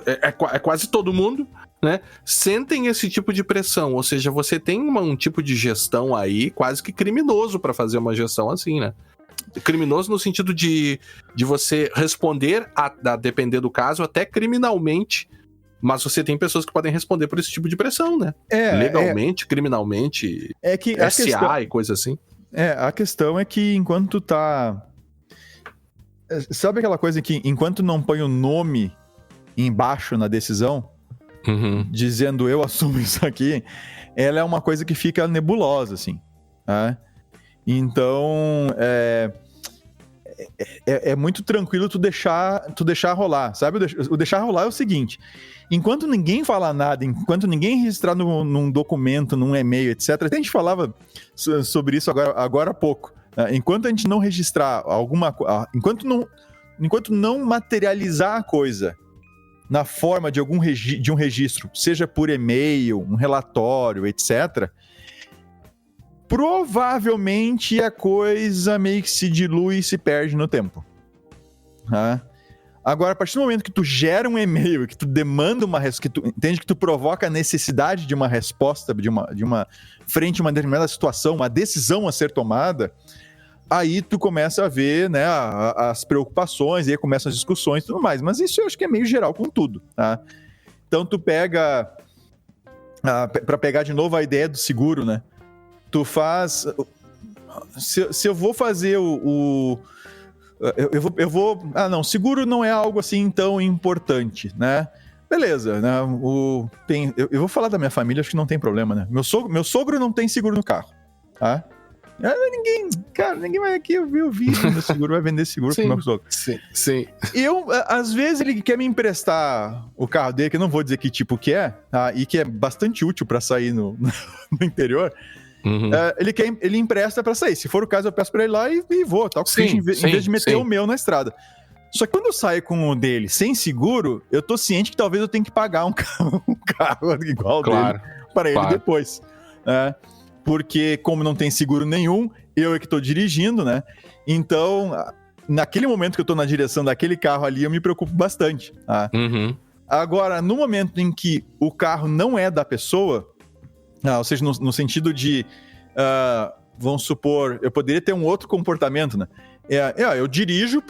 É quase todo mundo, né? Sentem esse tipo de pressão, ou seja, você tem um tipo de gestão aí quase que criminoso para fazer uma gestão assim, né? Criminoso no sentido de você responder, a depender do caso, até criminalmente Mas você tem pessoas que podem responder por esse tipo de pressão, né? Legalmente, criminalmente, que SA e coisa assim. A questão é que enquanto tu tá... Sabe aquela coisa que enquanto não põe o nome embaixo na decisão, dizendo eu assumo isso aqui, ela é uma coisa que fica nebulosa, assim. Né? Então, é muito tranquilo tu deixar rolar, sabe? O deixar rolar é o seguinte: enquanto ninguém fala nada, enquanto ninguém registrar num documento, num e-mail, etc. Até a gente falava sobre isso agora há pouco. Enquanto a gente não registrar enquanto não materializar a coisa na forma de de um registro, seja por e-mail, um relatório, etc., provavelmente a coisa meio que se dilui e se perde no tempo. Agora, a partir do momento que tu gera um e-mail, que tu demanda uma resposta, que tu entende que tu provoca a necessidade de uma resposta, de uma frente a uma determinada situação, uma decisão a ser tomada, aí tu começa a ver, né, as preocupações, e aí começam as discussões e tudo mais. Mas isso eu acho que é meio geral com tudo, tá? Então tu pega, para pegar de novo a ideia do seguro, né? Tu faz... Se eu vou fazer eu vou... não, seguro não é algo assim tão importante, né? Beleza, né? Eu vou falar da minha família, acho que não tem problema, né? Meu sogro não tem seguro no carro, tá? Ninguém vai aqui ouvir o vídeo, meu seguro vai vender seguro pro meu sogro. Sim. Às vezes ele quer me emprestar o carro dele, que eu não vou dizer que tipo que é, tá? E que é bastante útil pra sair no interior. Ele empresta pra sair. Se for o caso, eu peço pra ele lá e vou, tal, em vez de meter o meu na estrada. Só que quando eu saio com o dele sem seguro, eu tô ciente que talvez eu tenha que pagar um carro igual dele para ele depois. Porque como não tem seguro nenhum, eu é que tô dirigindo, né? Então, naquele momento que eu tô na direção daquele carro ali, eu me preocupo bastante. Tá? Agora, no momento em que o carro não é da pessoa... ou seja, no sentido de, vamos supor, eu poderia ter um outro comportamento, né? Eu dirijo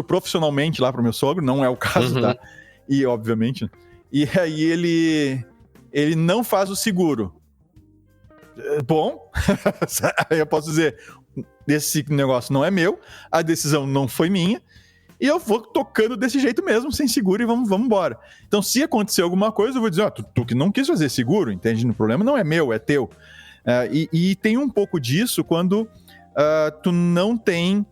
profissionalmente lá pro meu sogro, não é o caso, tá? E, obviamente, e aí ele não faz o seguro. Bom, aí eu posso dizer, esse negócio não é meu, a decisão não foi minha, e eu vou tocando desse jeito mesmo, sem seguro, e vamos embora. Então, se acontecer alguma coisa, eu vou dizer, tu que não quis fazer seguro, entende? O problema não é meu, é teu. E tem um pouco disso quando tu não tem...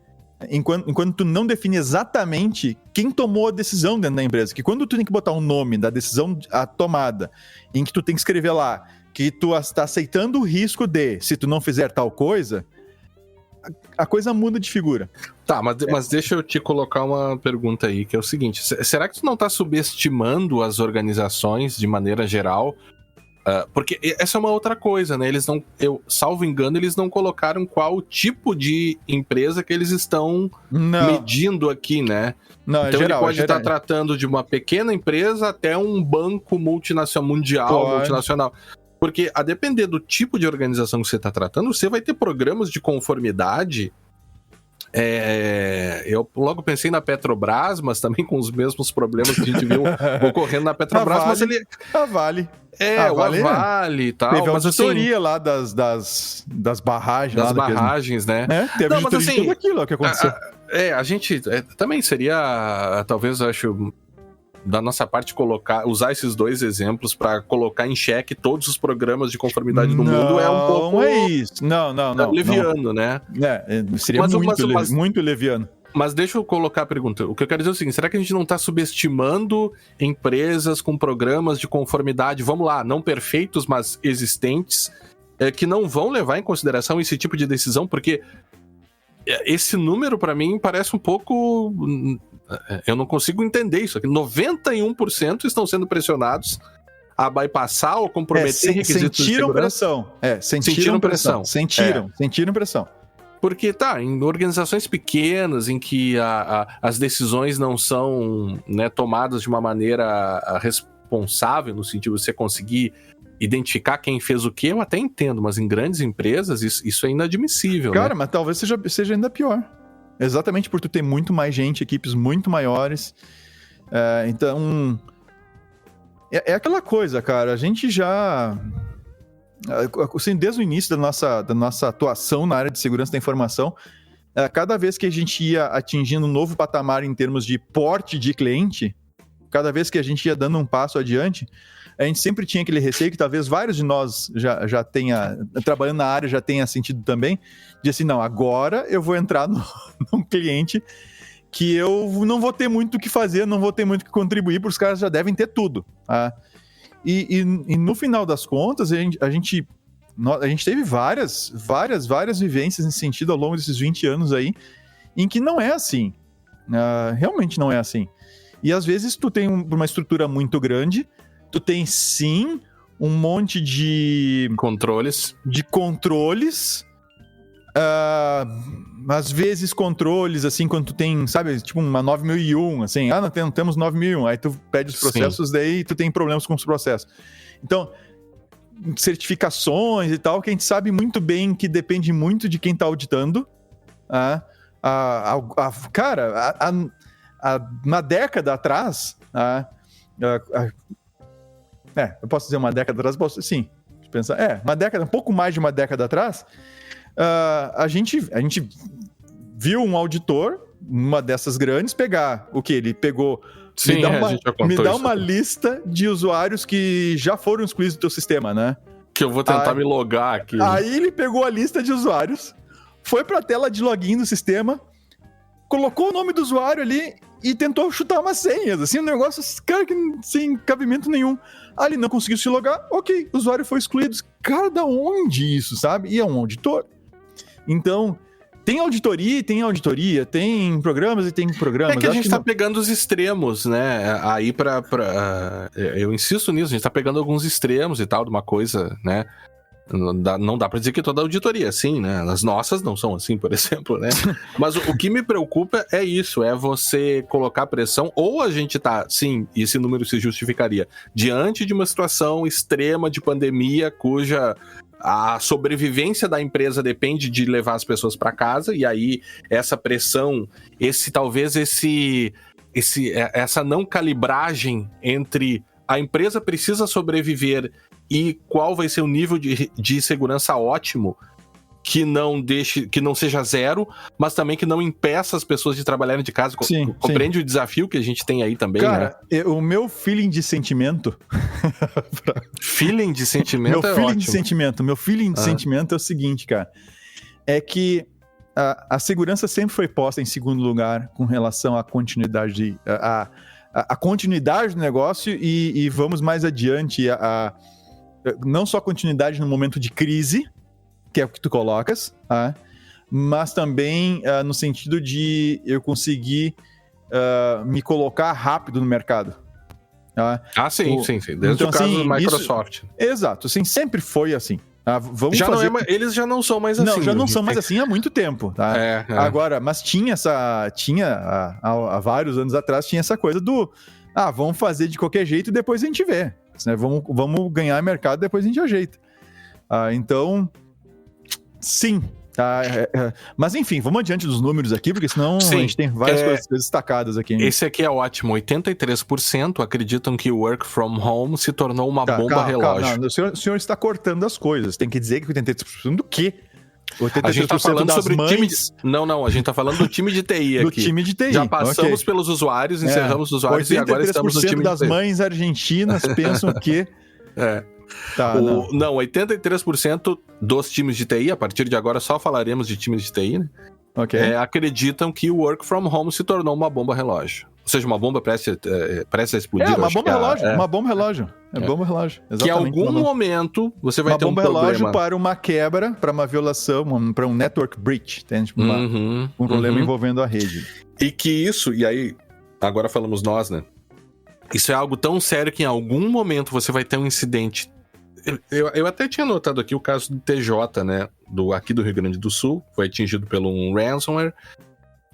Enquanto tu não define exatamente quem tomou a decisão dentro da empresa. Que quando tu tem que botar um nome da decisão a tomada, em que tu tem que escrever lá que tu está aceitando o risco de, se tu não fizer tal coisa... a coisa muda de figura. Tá, mas deixa eu te colocar uma pergunta aí, que é o seguinte: será que tu não tá subestimando as organizações de maneira geral? Porque essa é uma outra coisa, né? Eles não, salvo engano, eles não colocaram qual tipo de empresa que eles estão medindo aqui, né? Não, então geral, ele pode estar tratando de uma pequena empresa até um banco multinacional, multinacional. Porque, a depender do tipo de organização que você está tratando, você vai ter programas de conformidade. Eu logo pensei na Petrobras, mas também com os mesmos problemas que a gente viu ocorrendo na Petrobras. Mas ele... A Vale. A Vale e tal. Teve uma mas auditoria lá das barragens. Das barragens, né? Teve auditoria de tudo aquilo que aconteceu. A gente também seria, talvez, acho... da nossa parte, usar esses dois exemplos para colocar em xeque todos os programas de conformidade do mundo é um pouco... Não é isso. Não. Leviano, né? Seria muito leviano. Mas deixa eu colocar a pergunta. O que eu quero dizer é o seguinte: será que a gente não está subestimando empresas com programas de conformidade, vamos lá, não perfeitos, mas existentes, que não vão levar em consideração esse tipo de decisão? Porque esse número, para mim, parece um pouco... Eu não consigo entender isso aqui. 91% estão sendo pressionados a bypassar ou comprometer requisitos de segurança. Sentiram pressão. Sentiram pressão. Porque em organizações pequenas em que as decisões não são, né, tomadas de uma maneira responsável, no sentido de você conseguir identificar quem fez o quê, eu até entendo, mas em grandes empresas isso é inadmissível. Cara, né? Mas talvez seja ainda pior. Exatamente por tu ter muito mais gente, equipes muito maiores. Então, É aquela coisa, cara, a gente já... Assim, desde o início da nossa atuação na área de segurança da informação, cada vez que a gente ia atingindo um novo patamar em termos de porte de cliente, cada vez que a gente ia dando um passo adiante, a gente sempre tinha aquele receio que talvez vários de nós já tenha, trabalhando na área, já tenha sentido também, de assim, não, agora eu vou entrar num cliente que eu não vou ter muito o que fazer, não vou ter muito o que contribuir, porque os caras já devem ter tudo. Tá? E no final das contas, a gente teve várias vivências nesse sentido ao longo desses 20 anos aí, em que não é assim. Realmente não é assim. E às vezes tu tem uma estrutura muito grande, tu tem sim um monte de controles, às vezes controles, assim, quando tu tem, sabe, tipo uma 9001, assim, não temos 9001, aí tu pede os processos, sim. Daí tu tem problemas com os processos. Então, certificações e tal, que a gente sabe muito bem que depende muito de quem tá auditando. Cara, uma década atrás, eu posso dizer uma década atrás? Posso, sim. Pensar, um pouco mais de uma década atrás, a gente viu um auditor, uma dessas grandes, pegar o que? Ele pegou... Sim, me dá uma lista de usuários que já foram excluídos do teu sistema, né? Que eu vou tentar me logar aqui. Aí ele pegou a lista de usuários, foi pra tela de login do sistema, colocou o nome do usuário ali e tentou chutar umas senhas, assim, um negócio, cara, que sem cabimento nenhum. Ele não conseguiu se logar, ok, o usuário foi excluído. Cara, da onde isso, sabe? E é um auditor. Então, tem auditoria, tem programas e tem programas. É que a gente tá pegando os extremos, né? Aí eu insisto nisso, a gente tá pegando alguns extremos e tal, de uma coisa, né? Não dá pra dizer que toda auditoria é assim, né? As nossas não são assim, por exemplo, né? Mas o que me preocupa é isso, é você colocar pressão, ou a gente tá, sim, e esse número se justificaria, diante de uma situação extrema de pandemia, cuja a sobrevivência da empresa depende de levar as pessoas para casa, e aí essa pressão, essa não calibragem entre a empresa precisa sobreviver e qual vai ser o nível de segurança ótimo, que não seja zero, mas também que não impeça as pessoas de trabalharem de casa. Compreende o desafio que a gente tem aí também, cara, né? O meu feeling de sentimento... Feeling de sentimento Meu feeling de sentimento é o seguinte, cara. É que a segurança sempre foi posta em segundo lugar com relação à continuidade... A continuidade do negócio e vamos mais adiante, não só a continuidade no momento de crise, que é o que tu colocas, mas também no sentido de eu conseguir me colocar rápido no mercado. Sim. Desde o caso do Microsoft. Exato, assim, sempre foi assim. Eles já não são mais assim. Não, já não são mais assim há muito tempo. Tá? Agora, mas há vários anos atrás, tinha essa coisa do vamos fazer de qualquer jeito e depois a gente vê. Né? Vamos ganhar mercado, depois a gente ajeita. Então, sim. Mas enfim, vamos adiante dos números aqui, porque senão a gente tem várias coisas destacadas aqui. Hein? Esse aqui é ótimo. 83% acreditam que o work from home se tornou uma bomba relógio. O senhor está cortando as coisas. Tem que dizer que 83% do quê? A gente tá falando sobre o time... Não, a gente tá falando do time de TI aqui. Do time de TI. Já passamos pelos usuários, encerramos os usuários e agora estamos no time de TI. 83% das mães argentinas pensam que... 83% dos times de TI, a partir de agora só falaremos de times de TI, né? Acreditam que o work from home se tornou uma bomba relógio. Ou seja, uma bomba prestes a explodir. Uma bomba relógio. Bomba relógio. Exatamente. Que em algum momento você vai ter um problema. Uma bomba relógio para uma quebra, para uma violação, para um network breach. Tem um problema envolvendo a rede. E que isso, e aí, agora falamos nós, né? Isso é algo tão sério que em algum momento você vai ter um incidente. Eu até tinha notado aqui o caso do TJ, né? Aqui do Rio Grande do Sul, foi atingido por um ransomware.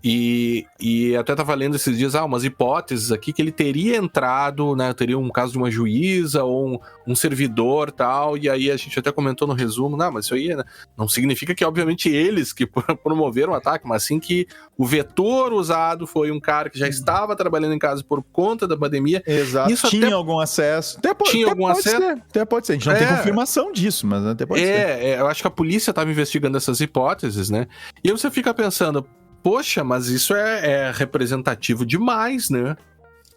E até tava lendo esses dias, umas hipóteses aqui que ele teria entrado, né? Teria um caso de uma juíza ou um servidor tal, e aí a gente até comentou no resumo, mas isso aí, né, não significa que, obviamente, eles que promoveram o ataque, mas sim que o vetor usado foi um cara que já estava trabalhando em casa por conta da pandemia. Exato. Isso tinha até... algum acesso. Tinha algum acesso? Até pode ser. A gente não tem confirmação disso, mas até pode ser. Eu acho que a polícia estava investigando essas hipóteses, né? E aí você fica pensando, poxa, mas isso é representativo demais, né?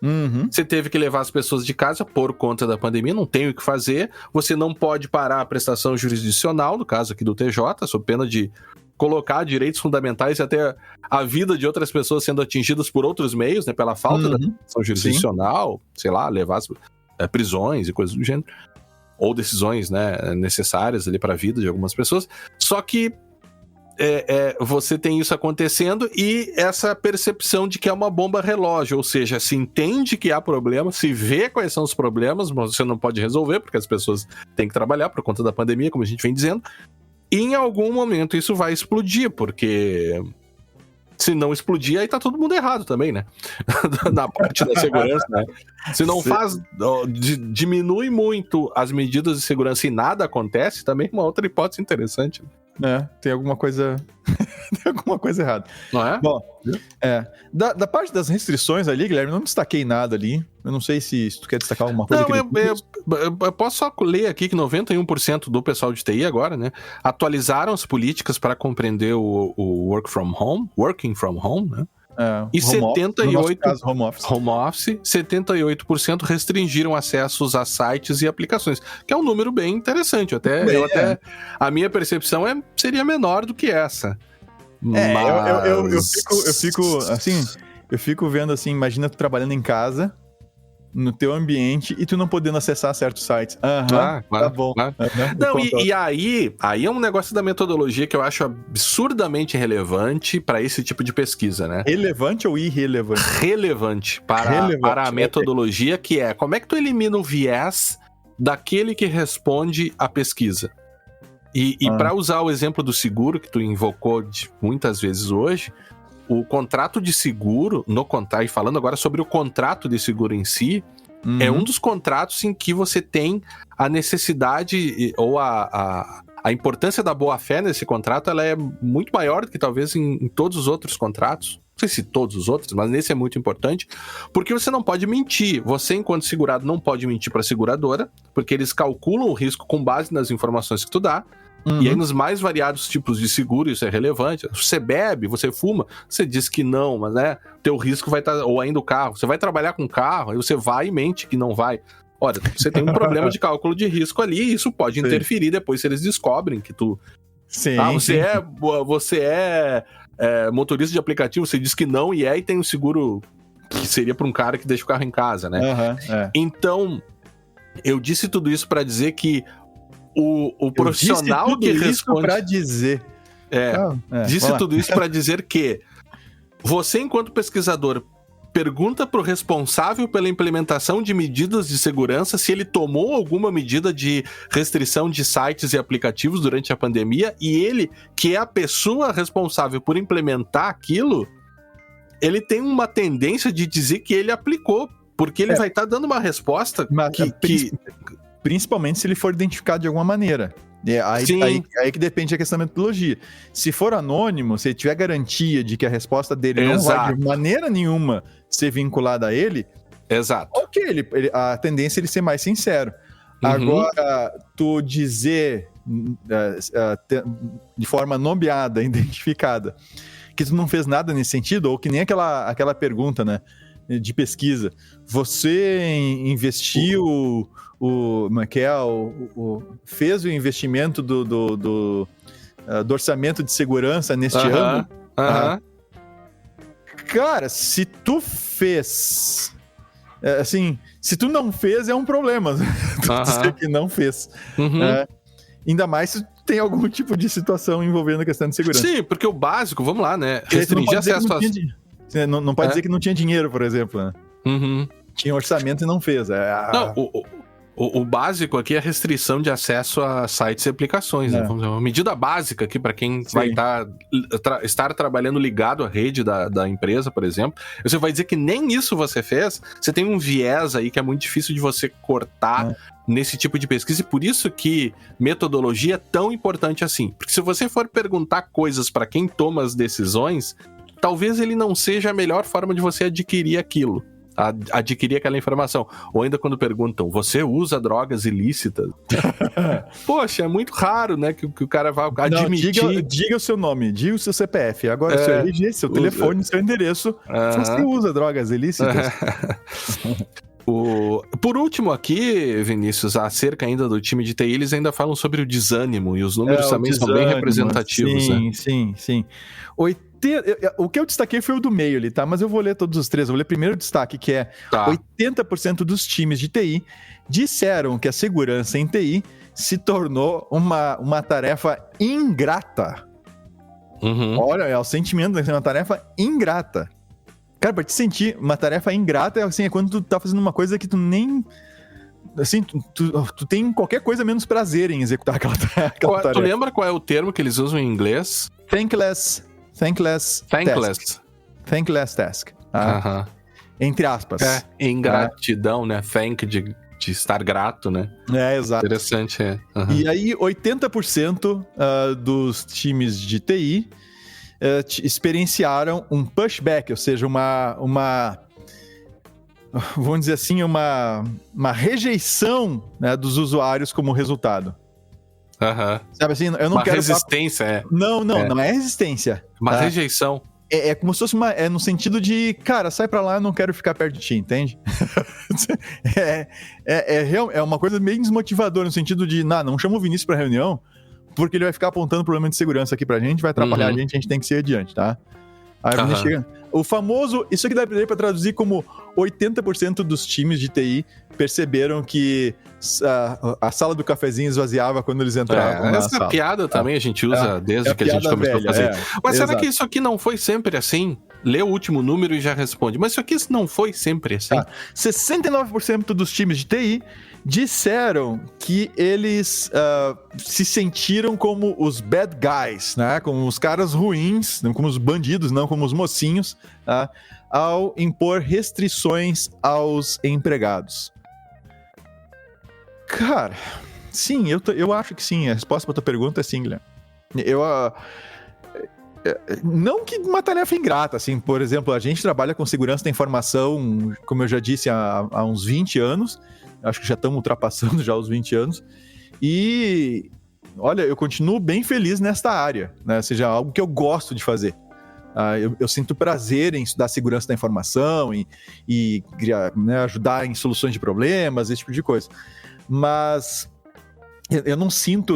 Uhum. Você teve que levar as pessoas de casa por conta da pandemia, não tem o que fazer. Você não pode parar a prestação jurisdicional, no caso aqui do TJ, sob pena de colocar direitos fundamentais e até a vida de outras pessoas sendo atingidas por outros meios, né? Pela falta da prestação jurisdicional, sei lá, levar as prisões e coisas do gênero. Ou decisões, né, necessárias ali para a vida de algumas pessoas. Só que você tem isso acontecendo e essa percepção de que é uma bomba relógio, ou seja, se entende que há problema, se vê quais são os problemas, mas você não pode resolver, porque as pessoas têm que trabalhar por conta da pandemia, como a gente vem dizendo, e em algum momento isso vai explodir, porque se não explodir, aí tá todo mundo errado também, né? Na parte da segurança, né? Se não diminui muito as medidas de segurança e nada acontece, também é uma outra hipótese interessante. Tem alguma coisa tem alguma coisa errada. Não é? Bom, da parte das restrições ali, Guilherme, eu não destaquei nada ali. Eu não sei se tu quer destacar alguma coisa. Não, eu posso só ler aqui que 91% do pessoal de TI agora, né, atualizaram as políticas para compreender o working from home, né? E 78% restringiram acessos a sites e aplicações, que é um número bem interessante. A minha percepção seria menor do que essa. Eu fico vendo assim, imagina tu trabalhando em casa, no teu ambiente, e tu não podendo acessar certos sites. Tá bom. Claro. Não, e aí é um negócio da metodologia que eu acho absurdamente relevante para esse tipo de pesquisa, né? Relevante ou irrelevante? Relevante para a metodologia, que é como é que tu elimina o viés daquele que responde à pesquisa. E para usar o exemplo do seguro que tu invocou muitas vezes hoje, o contrato de seguro, e falando agora sobre o contrato de seguro em si, é um dos contratos em que você tem a necessidade ou a importância da boa-fé nesse contrato, ela é muito maior do que talvez em todos os outros contratos. Não sei se todos os outros, mas nesse é muito importante, porque você não pode mentir. Você, enquanto segurado, não pode mentir para a seguradora, porque eles calculam o risco com base nas informações que tu dá. E aí, nos mais variados tipos de seguro, isso é relevante. Você bebe, você fuma, você diz que não, mas teu risco vai estar, ou ainda o carro. Você vai trabalhar com carro, aí você vai e mente que não vai. Olha, você tem um problema de cálculo de risco ali, e isso pode interferir depois se eles descobrem que tu... Você é motorista de aplicativo, você diz que não, e tem um seguro que seria para um cara que deixa o carro em casa, né? Então, eu disse tudo isso para dizer que o profissional que responde... Pra dizer. Disse tudo isso para dizer que você, enquanto pesquisador, pergunta pro responsável pela implementação de medidas de segurança se ele tomou alguma medida de restrição de sites e aplicativos durante a pandemia, e ele, que é a pessoa responsável por implementar aquilo, ele tem uma tendência de dizer que ele aplicou, porque ele vai estar dando uma resposta principalmente se ele for identificado de alguma maneira. Aí que depende da questão da metodologia. Se for anônimo, se ele tiver garantia de que a resposta dele não vai de maneira nenhuma ser vinculada a ele, ok, a tendência é ele ser mais sincero. Agora, tu dizer de forma nomeada, identificada, que tu não fez nada nesse sentido, ou que nem aquela pergunta, né, de pesquisa, você investiu fez o investimento do orçamento de segurança neste ano? Cara, se tu fez... se tu não fez, é um problema. Tu dizer que não fez. Ainda mais se tem algum tipo de situação envolvendo a questão de segurança. Sim, porque o básico, vamos lá, né? Restringir acesso a... Não pode dizer que não tinha dinheiro, por exemplo, né? Tinha orçamento e não fez. Não, O básico aqui é a restrição de acesso a sites e aplicações. Né? Vamos dizer, uma medida básica aqui para quem vai estar trabalhando ligado à rede da empresa, por exemplo. Você vai dizer que nem isso você fez, você tem um viés aí que é muito difícil de você cortar nesse tipo de pesquisa, e por isso que metodologia é tão importante assim. Porque se você for perguntar coisas para quem toma as decisões, talvez ele não seja a melhor forma de você adquirir aquilo. Adquirir aquela informação. Ou ainda quando perguntam, você usa drogas ilícitas? Poxa, é muito raro, né, que o cara vá admitir. Diga o seu nome, diga o seu CPF, agora seu RG, seu telefone, seu endereço. Você usa drogas ilícitas? Por último aqui, Vinícius, acerca ainda do time de TI, eles ainda falam sobre o desânimo, e os números também são bem representativos. Sim. O que eu destaquei foi o do meio ali, tá? Mas eu vou ler todos os três. Eu vou ler primeiro o destaque, que é 80% dos times de TI disseram que a segurança em TI se tornou uma tarefa ingrata. Olha, é o sentimento de ser uma tarefa ingrata. Cara, pra te sentir uma tarefa ingrata, assim, é quando tu tá fazendo uma coisa que tu nem... Assim, tu tem qualquer coisa menos prazer em executar aquela tarefa. Tu lembra qual é o termo que eles usam em inglês? Thankless task. Entre aspas. Ingratidão, né? Thank de estar grato, né? Exato. Interessante, E aí, 80% dos times de TI experienciaram um pushback, ou seja, vamos dizer assim, uma rejeição, né, dos usuários como resultado. Sabe assim, eu não uma quero... resistência, Não é resistência. Uma rejeição. É como se fosse no sentido de, cara, sai pra lá, eu não quero ficar perto de ti, entende? É uma coisa meio desmotivadora, no sentido de, não chama o Vinícius pra reunião, porque ele vai ficar apontando problema de segurança aqui pra gente, vai atrapalhar a gente tem que seguir adiante, tá? Aí a gente chega... O famoso... Isso aqui dá pra traduzir como 80% dos times de TI perceberam que a sala do cafezinho esvaziava quando eles entravam na sala. Piada também a gente usa desde que a gente começou a fazer. Mas será que isso aqui não foi sempre assim? Lê o último número e já responde. Mas isso aqui não foi sempre assim? 69% dos times de TI disseram que eles se sentiram como os bad guys, né? Como os caras ruins, não como os bandidos, não como os mocinhos, tá? Ao impor restrições aos empregados. Cara, sim, eu acho que sim. A resposta para tua pergunta é sim, Guilherme. Não que uma tarefa ingrata, assim, por exemplo, a gente trabalha com segurança da informação, como eu já disse, há uns 20 anos, acho que já estamos ultrapassando já os 20 anos, e olha, eu continuo bem feliz nesta área, né? Ou seja, algo que eu gosto de fazer. Eu sinto prazer em estudar segurança da informação e né, ajudar em soluções de problemas, esse tipo de coisa. Mas eu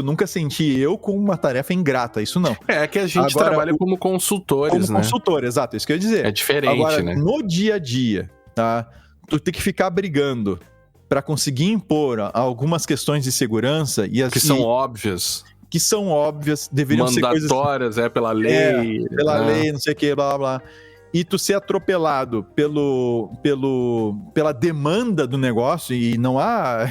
nunca senti eu com uma tarefa ingrata, isso não. É que a gente trabalha como consultores, né? Como consultor, exato, isso que eu ia dizer. É diferente, agora, né? No dia a dia, tá? Tu tem que ficar brigando para conseguir impor algumas questões de segurança que são óbvias. Que são óbvias, deveriam ser coisas... Mandatórias, pela lei. Pela lei, não sei o que, blá, blá, blá. E tu ser atropelado pela demanda do negócio, e não há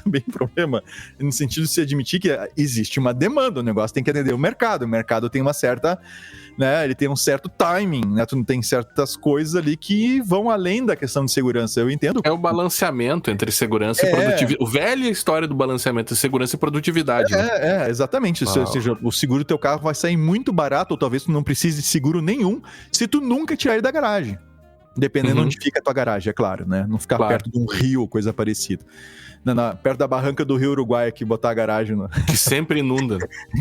também problema no sentido de se admitir que existe uma demanda, o negócio tem que atender o mercado tem uma certa, né, ele tem um certo timing, né, tu não tem certas coisas ali que vão além da questão de segurança, eu entendo. É o balanceamento entre segurança e produtividade, o velha história do balanceamento de segurança e produtividade. Exatamente, ou seja, o seguro do teu carro vai sair muito barato, ou talvez tu não precise de seguro nenhum, se tu nunca tirar ele da garagem. Dependendo onde fica a tua garagem, é claro, né? Não ficar perto de um rio ou coisa parecida. Perto da barranca do Rio Uruguai aqui, botar a garagem. Que sempre inunda.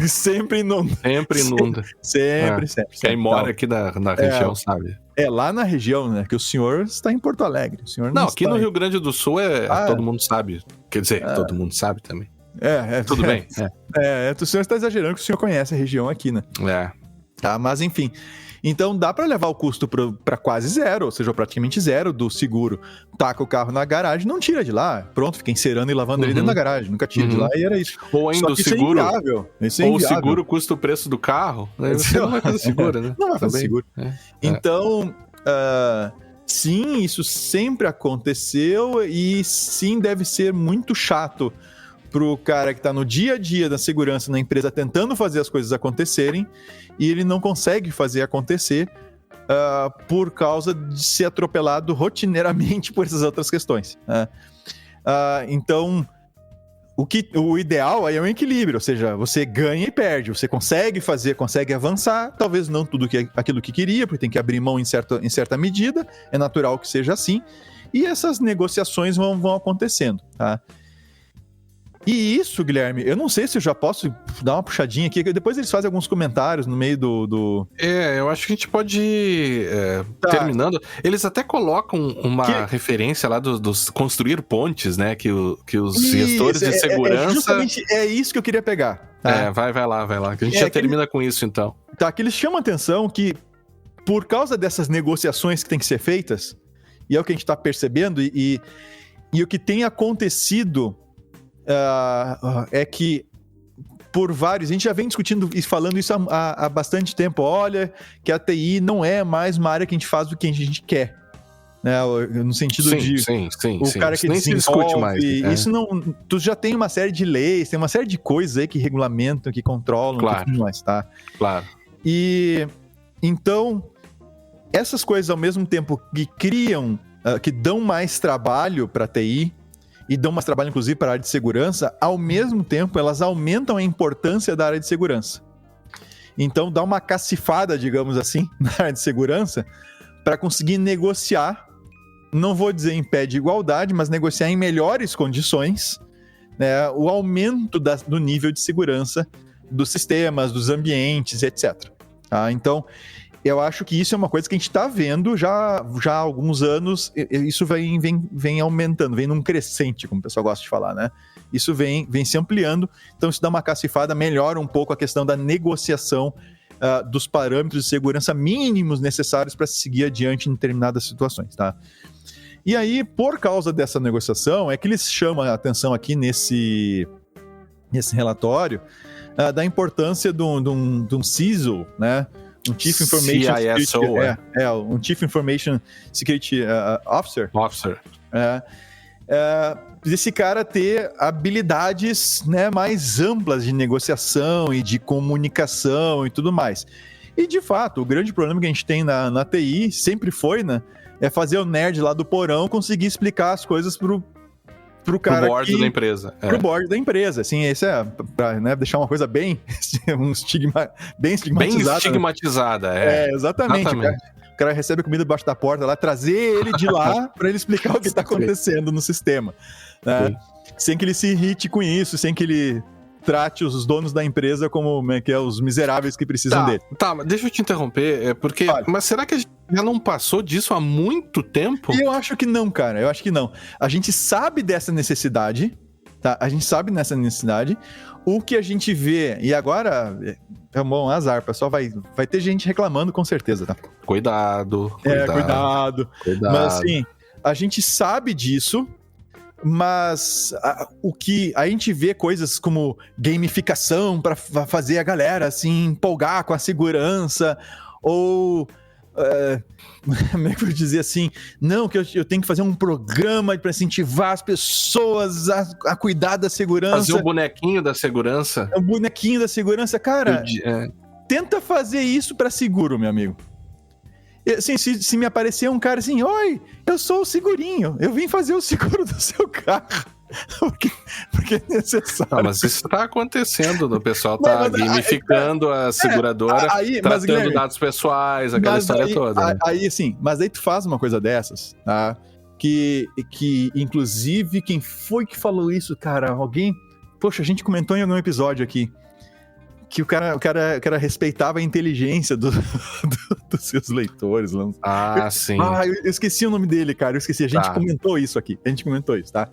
Sempre inunda. Sempre. Quem mora aqui na região sabe. Lá na região, né? Que o senhor está em Porto Alegre. O senhor não aqui no Rio Grande do Sul todo mundo sabe. Quer dizer, todo mundo sabe também. Tudo bem. O senhor está exagerando que o senhor conhece a região aqui, né? Tá, mas enfim... Então dá para levar o custo para quase zero, ou seja, praticamente zero do seguro. Taca o carro na garagem, não tira de lá. Pronto, fica encerando e lavando ele dentro da garagem. Nunca tira de lá e era isso. Ou ainda o seguro. Ou o seguro custa o preço do carro. Você não vai fazer seguro, né? Não vai fazer seguro. Então, sim, isso sempre aconteceu e sim, deve ser muito chato pro cara que tá no dia a dia da segurança na empresa tentando fazer as coisas acontecerem e ele não consegue fazer acontecer por causa de ser atropelado rotineiramente por essas outras questões. Então, o ideal aí é um equilíbrio, ou seja, você ganha e perde, você consegue fazer, consegue avançar, talvez não tudo aquilo que queria, porque tem que abrir mão em certa medida, é natural que seja assim, e essas negociações vão acontecendo, tá? E isso, Guilherme, eu não sei se eu já posso dar uma puxadinha aqui, depois eles fazem alguns comentários no meio do... Eu acho que a gente pode ir terminando. Eles até colocam uma referência lá dos construir pontes, né, que os gestores de segurança... Justamente é isso que eu queria pegar. Tá? Vai lá, que a gente já termina com isso, então. Tá, que eles chamam a atenção que, por causa dessas negociações que tem que ser feitas, e é o que a gente tá percebendo, e o que tem acontecido... é que por vários, a gente já vem discutindo e falando isso há bastante tempo, olha que a TI não é mais uma área que a gente faz o que a gente quer, né? No sentido sim, cara que nem se discute mais, isso não, tu já tem uma série de leis, tem uma série de coisas aí que regulamentam, que controlam, claro, tudo mais, tá? Claro. E então essas coisas ao mesmo tempo que criam, que dão mais trabalho para a TI e dão mais trabalho, inclusive, para a área de segurança, ao mesmo tempo, elas aumentam a importância da área de segurança. Então, dá uma cacifada, digamos assim, na área de segurança, para conseguir negociar, não vou dizer em pé de igualdade, mas negociar em melhores condições, né, o aumento do nível de segurança dos sistemas, dos ambientes, etc. Tá? Então, eu acho que isso é uma coisa que a gente está vendo já há alguns anos, isso vem aumentando, vem num crescente, como o pessoal gosta de falar, né? Isso vem se ampliando, então isso dá uma cacifada, melhora um pouco a questão da negociação dos parâmetros de segurança mínimos necessários para se seguir adiante em determinadas situações, tá? E aí, por causa dessa negociação, é que eles chamam a atenção aqui nesse relatório da importância de um CISO, né? Um Chief Information Security, um Chief Information Security Officer. Esse cara ter habilidades, né, mais amplas de negociação e de comunicação e tudo mais. E, de fato, o grande problema que a gente tem na TI, sempre foi, né, é fazer o nerd lá do porão conseguir explicar as coisas pro cara, pro board da empresa. Pro board da empresa, assim, esse pra, né, deixar uma coisa bem bem estigmatizada. Bem estigmatizada, exatamente. O cara recebe comida debaixo da porta lá, trazer ele de lá para ele explicar o que está acontecendo no sistema. Né? Sem que ele se irrite com isso, sem que ele trate os donos da empresa como os miseráveis que precisam dele. Tá, mas deixa eu te interromper, porque... Mas será que a gente já não passou disso há muito tempo? Eu acho que não, cara, eu acho que não. A gente sabe dessa necessidade, tá? A gente sabe dessa necessidade. O que a gente vê, e agora, é um bom azar, pessoal, vai ter gente reclamando com certeza, tá? Cuidado. Mas assim, a gente sabe disso, mas o que a gente vê coisas como gamificação para fazer a galera assim empolgar com a segurança, ou como é que eu vou dizer assim, não, que eu tenho que fazer um programa para incentivar as pessoas a cuidar da segurança. Fazer o bonequinho da segurança. O bonequinho da segurança, cara, tenta fazer isso para seguro, meu amigo. Assim, se me aparecer um cara assim, oi, eu sou o segurinho, eu vim fazer o seguro do seu carro. Porque é necessário. Mas isso tá acontecendo, o pessoal tá gamificando a seguradora, tratando dados pessoais, aquela história toda. Né? Aí, assim, mas aí tu faz uma coisa dessas, tá? Que inclusive, quem foi que falou isso, cara? Alguém... Poxa, a gente comentou em algum episódio aqui que o cara respeitava a inteligência dos seus leitores. Sim. Eu esqueci o nome dele, cara. A gente comentou isso aqui. tá?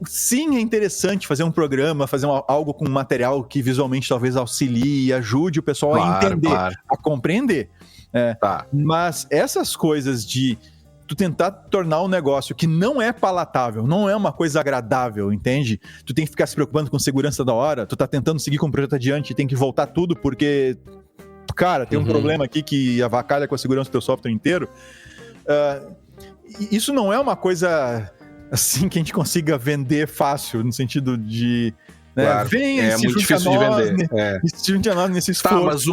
Sim, é interessante fazer um programa, fazer algo com material que visualmente talvez auxilie, ajude o pessoal a entender, a compreender. Mas essas coisas de tu tentar tornar um negócio que não é palatável, não é uma coisa agradável, entende? Tu tem que ficar se preocupando com segurança da hora, tu tá tentando seguir com o projeto adiante e tem que voltar tudo porque, cara, tem um problema aqui que avacalha com a segurança do teu software inteiro. Isso não é uma coisa assim que a gente consiga vender fácil, no sentido de... Né? Claro, Venha, é muito difícil de vender. Se junte a nós nesse esforço. Tá, mas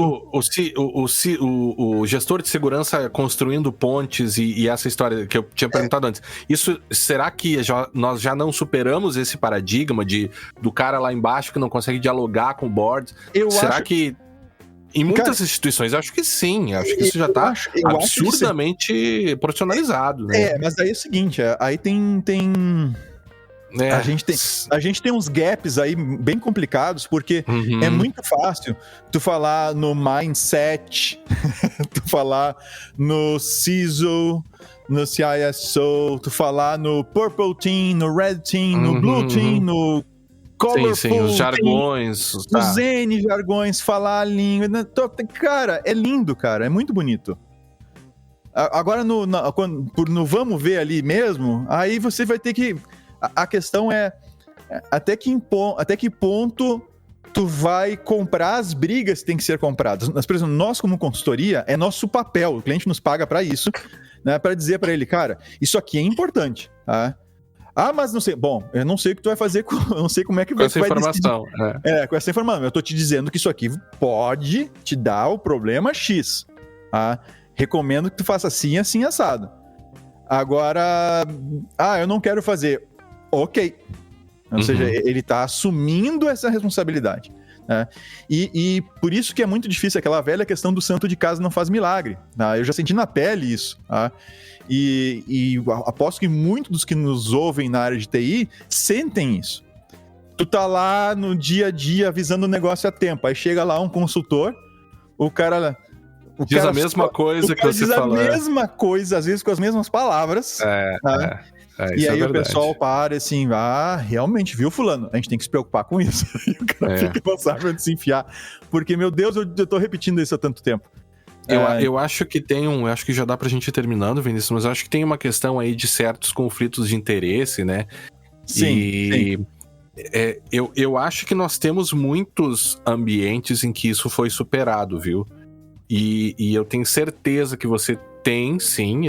o gestor de segurança construindo pontes e essa história que eu tinha perguntado antes, isso, será que nós já não superamos esse paradigma do cara lá embaixo que não consegue dialogar com o board? Será que em muitas instituições, eu acho que sim. Acho que isso já está absurdamente profissionalizado. Né? Mas aí é o seguinte, aí tem... A gente tem uns gaps aí bem complicados, porque é muito fácil tu falar no mindset, tu falar no CISO, no CISO, tu falar no Purple Team, no Red Team, no Blue Team, no Colorful sim, os jargões. Os N jargões, falar a língua. Cara, é lindo, cara, é muito bonito. Agora, no vamos ver ali mesmo, aí você vai ter que... A questão é até que ponto tu vai comprar as brigas que tem que ser compradas. Por exemplo, nós como consultoria, é nosso papel, o cliente nos paga para isso, né, para dizer para ele, cara, isso aqui é importante, tá? Mas não sei, bom, eu não sei o que tu vai fazer, eu não sei como é que com essa informação. Com essa informação, eu tô te dizendo que isso aqui pode te dar o problema X, tá? Recomendo que tu faça assim, assim, assado. Agora, eu não quero fazer... Ok. Ou seja, ele está assumindo essa responsabilidade. Né? E por isso que é muito difícil aquela velha questão do santo de casa não faz milagre. Tá? Eu já senti na pele isso. Tá? E aposto que muitos dos que nos ouvem na área de TI sentem isso. Tu tá lá no dia a dia avisando o negócio a tempo. Aí chega lá um consultor, o cara... diz a mesma coisa que você falou. Diz a mesma coisa, às vezes com as mesmas palavras. E aí o pessoal para assim, realmente, viu, fulano? A gente tem que se preocupar com isso. E o cara fica responsável de se enfiar. Porque, meu Deus, eu tô repetindo isso há tanto tempo. Eu acho que acho que já dá pra gente ir terminando, Vinícius, mas eu acho que tem uma questão aí de certos conflitos de interesse, né? Sim. Eu acho que nós temos muitos ambientes em que isso foi superado, viu? E eu tenho certeza que você tem, sim,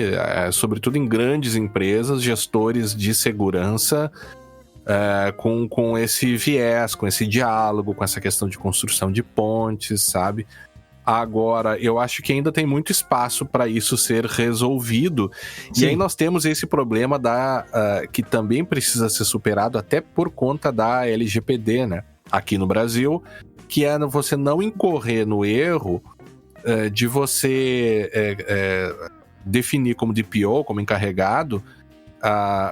sobretudo em grandes empresas, gestores de segurança com esse viés, com esse diálogo, com essa questão de construção de pontes, sabe? Agora, eu acho que ainda tem muito espaço para isso ser resolvido. Sim. E aí nós temos esse problema que também precisa ser superado até por conta da LGPD, né? Aqui no Brasil, que é você não incorrer no erro de você definir como DPO, como encarregado,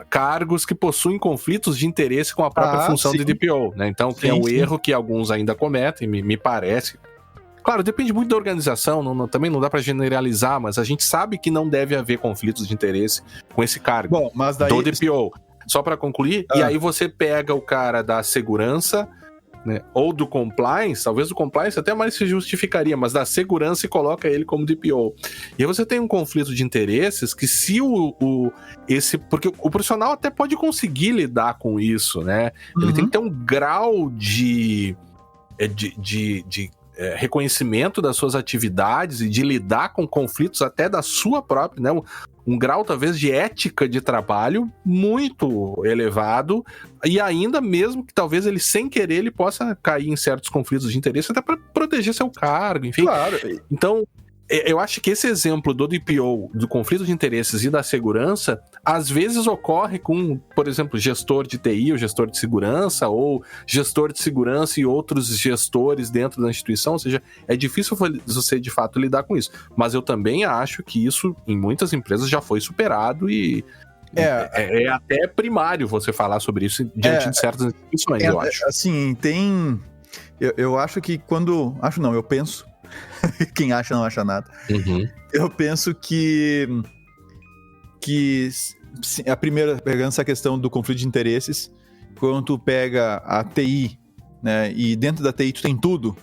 cargos que possuem conflitos de interesse com a própria função de DPO, né? Então, que é o erro que alguns ainda cometem, me parece. Claro, depende muito da organização, também não dá para generalizar, mas a gente sabe que não deve haver conflitos de interesse com esse cargo do DPO. Só para concluir, e aí você pega o cara da segurança, né, ou do compliance, talvez do compliance até mais se justificaria, mas da segurança e coloca ele como DPO. E aí você tem um conflito de interesses que se porque o profissional até pode conseguir lidar com isso, né? Ele tem que ter um grau de reconhecimento das suas atividades e de lidar com conflitos até da sua própria, né? Um grau talvez de ética de trabalho muito elevado, e ainda mesmo que talvez ele sem querer ele possa cair em certos conflitos de interesse até para proteger seu cargo, enfim. Claro. Então eu acho que esse exemplo do DPO, do conflito de interesses e da segurança, às vezes ocorre com, por exemplo, gestor de TI ou gestor de segurança, ou gestor de segurança e outros gestores dentro da instituição, ou seja, é difícil você de fato lidar com isso. Mas eu também acho que isso, em muitas empresas, já foi superado e é até primário você falar sobre isso diante de certas instituições, eu acho. Assim, eu acho que quando... Acho não, eu penso. Quem acha não acha nada. Eu penso que a primeira, pegando essa questão do conflito de interesses, quando tu pega a TI, né, e dentro da TI tu tem tudo,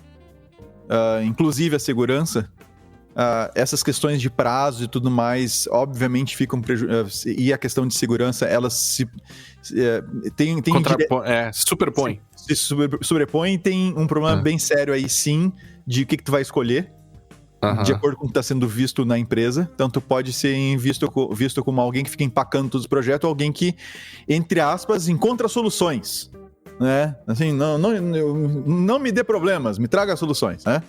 inclusive a segurança, essas questões de prazo e tudo mais, obviamente ficam e a questão de segurança, elas se superpõe. Se sobrepõe e tem um problema bem sério aí sim, de o que tu vai escolher, de acordo com o que está sendo visto na empresa. Então, tu pode ser visto como alguém que fica empacando todos os projetos, ou alguém que, entre aspas, encontra soluções, né? Assim, não me dê problemas, me traga soluções, né?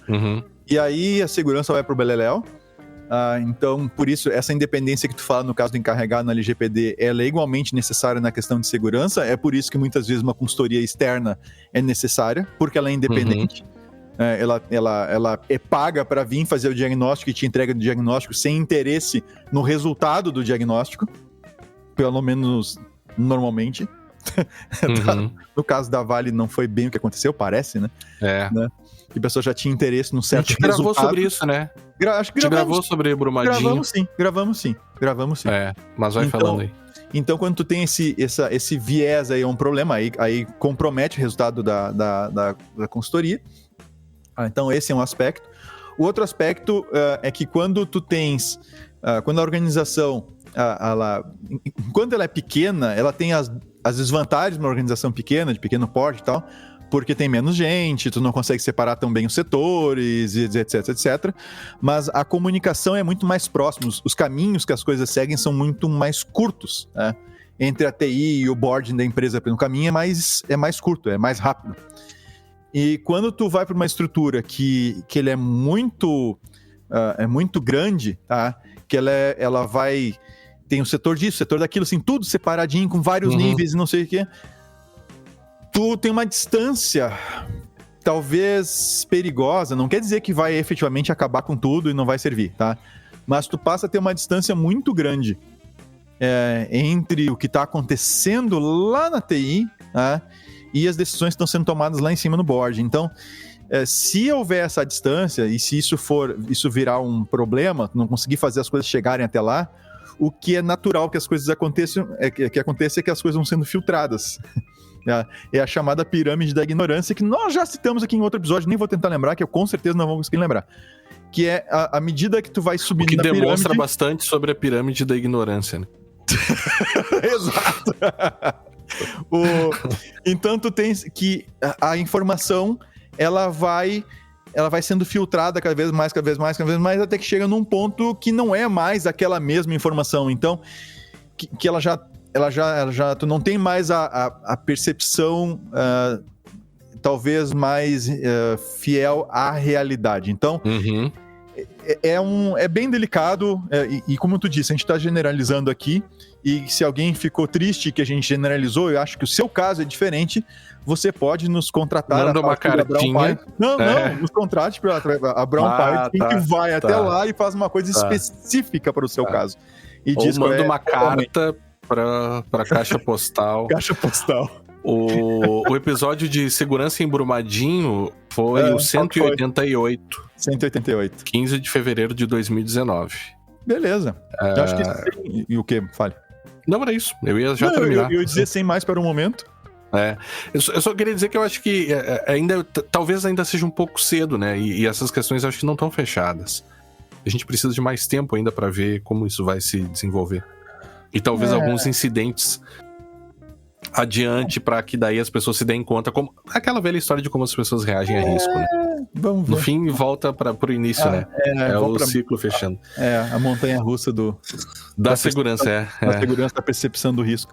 E aí a segurança vai pro beleléu. Então, por isso, essa independência que tu fala no caso do encarregado na LGPD, ela é igualmente necessária na questão de segurança. É por isso que muitas vezes uma consultoria externa é necessária, porque ela é independente. Ela é paga para vir fazer o diagnóstico e te entrega o diagnóstico sem interesse no resultado do diagnóstico, pelo menos normalmente. No caso da Vale não foi bem o que aconteceu, parece, né? Né? Que a pessoa já tinha interesse num certo resultado. A gente gravou sobre isso, né? Acho que gravou sobre Brumadinho. Gravamos sim. Mas vai falando aí. Então, quando tu tem esse viés aí, é um problema, aí compromete o resultado da consultoria. Então, esse é um aspecto. O outro aspecto é que quando tu tens... quando a organização, enquanto ela é pequena, ela tem as desvantagens de uma organização pequena, de pequeno porte e tal, porque tem menos gente, tu não consegue separar tão bem os setores, etc, etc. Mas a comunicação é muito mais próxima, os caminhos que as coisas seguem são muito mais curtos, né? Entre a TI e o board da empresa pelo caminho é mais curto, é mais rápido. E quando tu vai para uma estrutura que ele é muito grande, tá? Que ela vai... Tem o setor disso, o setor daquilo, assim, tudo separadinho, com vários níveis e não sei o quê. Tu tem uma distância, talvez perigosa, não quer dizer que vai efetivamente acabar com tudo e não vai servir, tá? Mas tu passa a ter uma distância muito grande entre o que está acontecendo lá na TI, tá? E as decisões que estão sendo tomadas lá em cima no board. Então, se houver essa distância e se isso virar um problema, não conseguir fazer as coisas chegarem até lá, o que é natural que as coisas aconteçam é que as coisas vão sendo filtradas. É a chamada pirâmide da ignorância, que nós já citamos aqui em outro episódio, nem vou tentar lembrar, que eu com certeza não vou conseguir lembrar. Que é a medida que tu vai subindo na pirâmide... O que demonstra bastante sobre a pirâmide da ignorância, né? Exato! Então tu tens que a informação ela vai sendo filtrada cada vez mais, até que chega num ponto que não é mais aquela mesma informação. Então, que ela já tu não tem mais a percepção talvez mais fiel à realidade. Então, é bem delicado, e como tu disse, a gente está generalizando aqui, e se alguém ficou triste que a gente generalizou, eu acho que o seu caso é diferente, você pode nos contratar. Manda uma cartinha. Não, nos contrate a Brown Pie, que vai até lá e faz uma coisa específica para o seu caso. E ou diz manda uma carta para caixa postal. Caixa postal. O episódio de segurança em Brumadinho foi o 188. 188. 15 de fevereiro de 2019. Beleza. Eu acho que... E o quê? Fale. Não, era isso. Eu ia já terminar. Eu ia dizer sem mais para o momento. Eu só queria dizer que eu acho que talvez ainda seja um pouco cedo, né? E essas questões eu acho que não estão fechadas. A gente precisa de mais tempo ainda para ver como isso vai se desenvolver. E talvez alguns incidentes adiante para que daí as pessoas se deem conta, como aquela velha história de como as pessoas reagem a risco, né? Vamos ver. No fim, volta pro início, né? O ciclo fechando. A montanha-russa da segurança, Da segurança, da percepção do risco.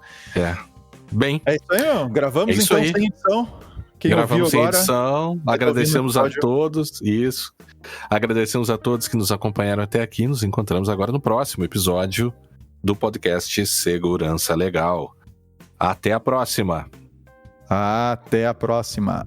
Bem. É isso aí, ó. Gravamos então sem edição. Gravamos sem edição. Agradecemos a todos. Isso. Agradecemos a todos que nos acompanharam até aqui. Nos encontramos agora no próximo episódio do podcast Segurança Legal. Até a próxima. Até a próxima.